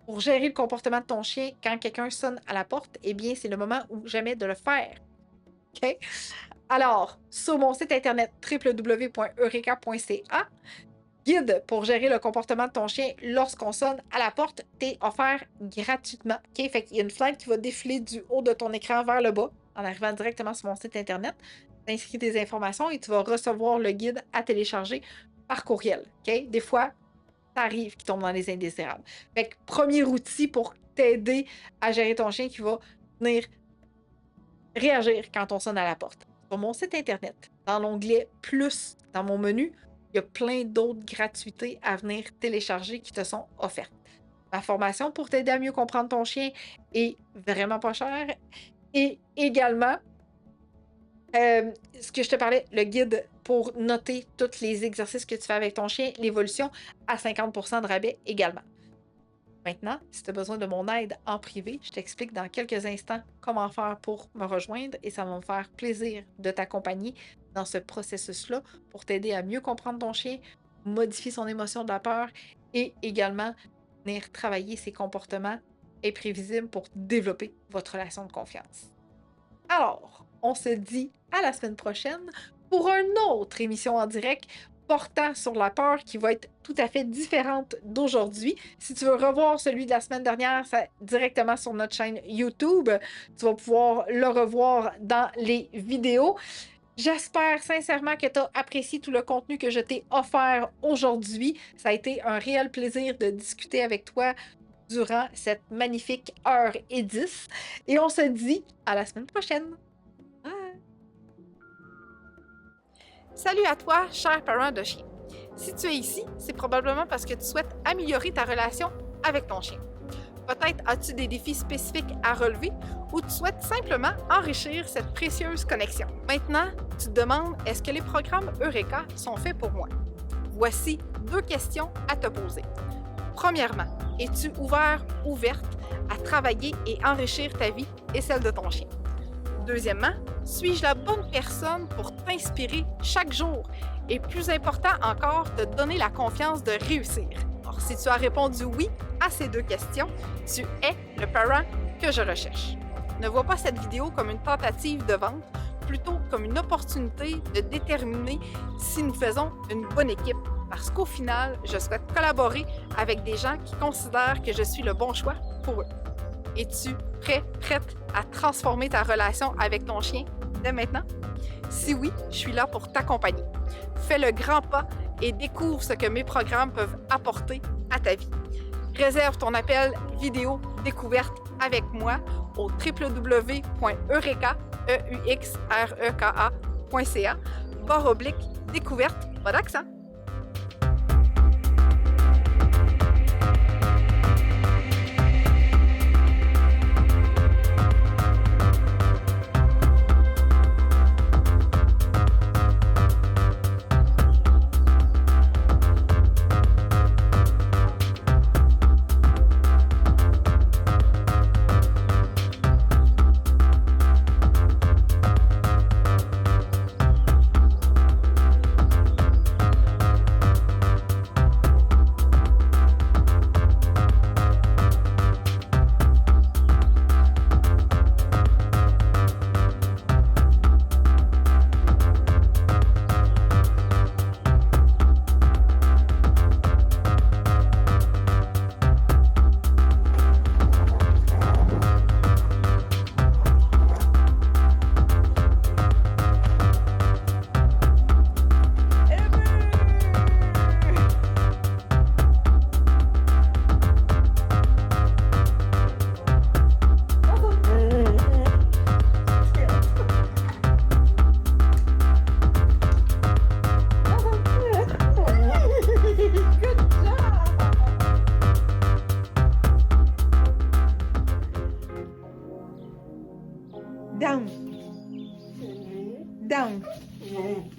pour gérer le comportement de ton chien quand quelqu'un sonne à la porte, eh bien, c'est le moment ou jamais de le faire. OK? Alors, sur mon site internet www.eureka.ca, guide pour gérer le comportement de ton chien lorsqu'on sonne à la porte, t'es offert gratuitement. OK? Fait qu'il y a une fenêtre qui va défiler du haut de ton écran vers le bas en arrivant directement sur mon site internet. Tu inscris tes informations et tu vas recevoir le guide à télécharger par courriel. OK? Des fois, ça arrive qu'il tombe dans les indésirables. Fait que premier outil pour t'aider à gérer ton chien qui va venir réagir quand on sonne à la porte. Sur mon site internet, dans l'onglet Plus, dans mon menu, il y a plein d'autres gratuités à venir télécharger qui te sont offertes. Ma formation pour t'aider à mieux comprendre ton chien est vraiment pas chère. Et également, ce que je te parlais, le guide pour noter tous les exercices que tu fais avec ton chien, l'évolution, à 50% de rabais également. Maintenant, si tu as besoin de mon aide en privé, je t'explique dans quelques instants comment faire pour me rejoindre et ça va me faire plaisir de t'accompagner dans ce processus-là pour t'aider à mieux comprendre ton chien, modifier son émotion de la peur et également venir travailler ses comportements imprévisibles pour développer votre relation de confiance. Alors, on se dit à la semaine prochaine pour une autre émission en direct portant sur la peur qui va être tout à fait différente d'aujourd'hui. Si tu veux revoir celui de la semaine dernière, c'est directement sur notre chaîne YouTube. Tu vas pouvoir le revoir dans les vidéos. J'espère sincèrement que tu as apprécié tout le contenu que je t'ai offert aujourd'hui. Ça a été un réel plaisir de discuter avec toi durant cette magnifique heure et 10. Et on se dit à la semaine prochaine. Salut à toi, cher parent de chien. Si tu es ici, c'est probablement parce que tu souhaites améliorer ta relation avec ton chien. Peut-être as-tu des défis spécifiques à relever ou tu souhaites simplement enrichir cette précieuse connexion. Maintenant, tu te demandes, est-ce que les programmes Eureka sont faits pour moi? Voici 2 questions à te poser. Premièrement, es-tu ouverte à travailler et enrichir ta vie et celle de ton chien? Deuxièmement, suis-je la bonne personne pour t'inspirer chaque jour? Et plus important encore, te donner la confiance de réussir. Alors, si tu as répondu oui à ces 2 questions, tu es le parent que je recherche. Ne vois pas cette vidéo comme une tentative de vente, plutôt comme une opportunité de déterminer si nous faisons une bonne équipe. Parce qu'au final, je souhaite collaborer avec des gens qui considèrent que je suis le bon choix pour eux. Es-tu prête à transformer ta relation avec ton chien dès maintenant? Si oui, je suis là pour t'accompagner. Fais le grand pas et découvre ce que mes programmes peuvent apporter à ta vie. Réserve ton appel vidéo découverte avec moi au www.eureka.ca/découverte, pas d'accent. down.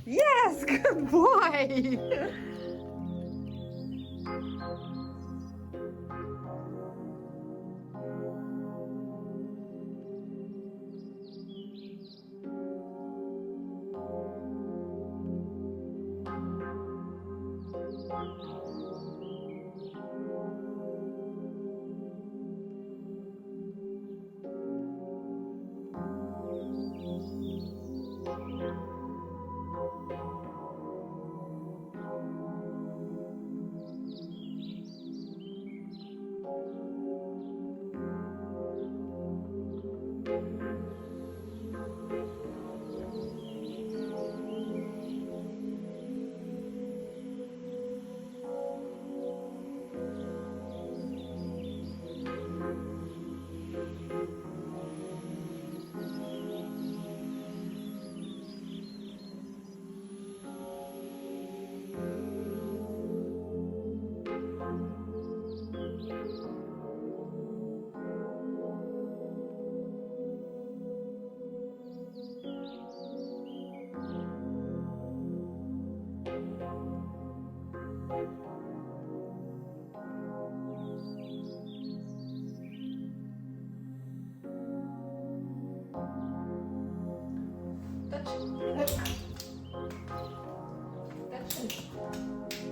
Yes, good boy. Touch. Touch.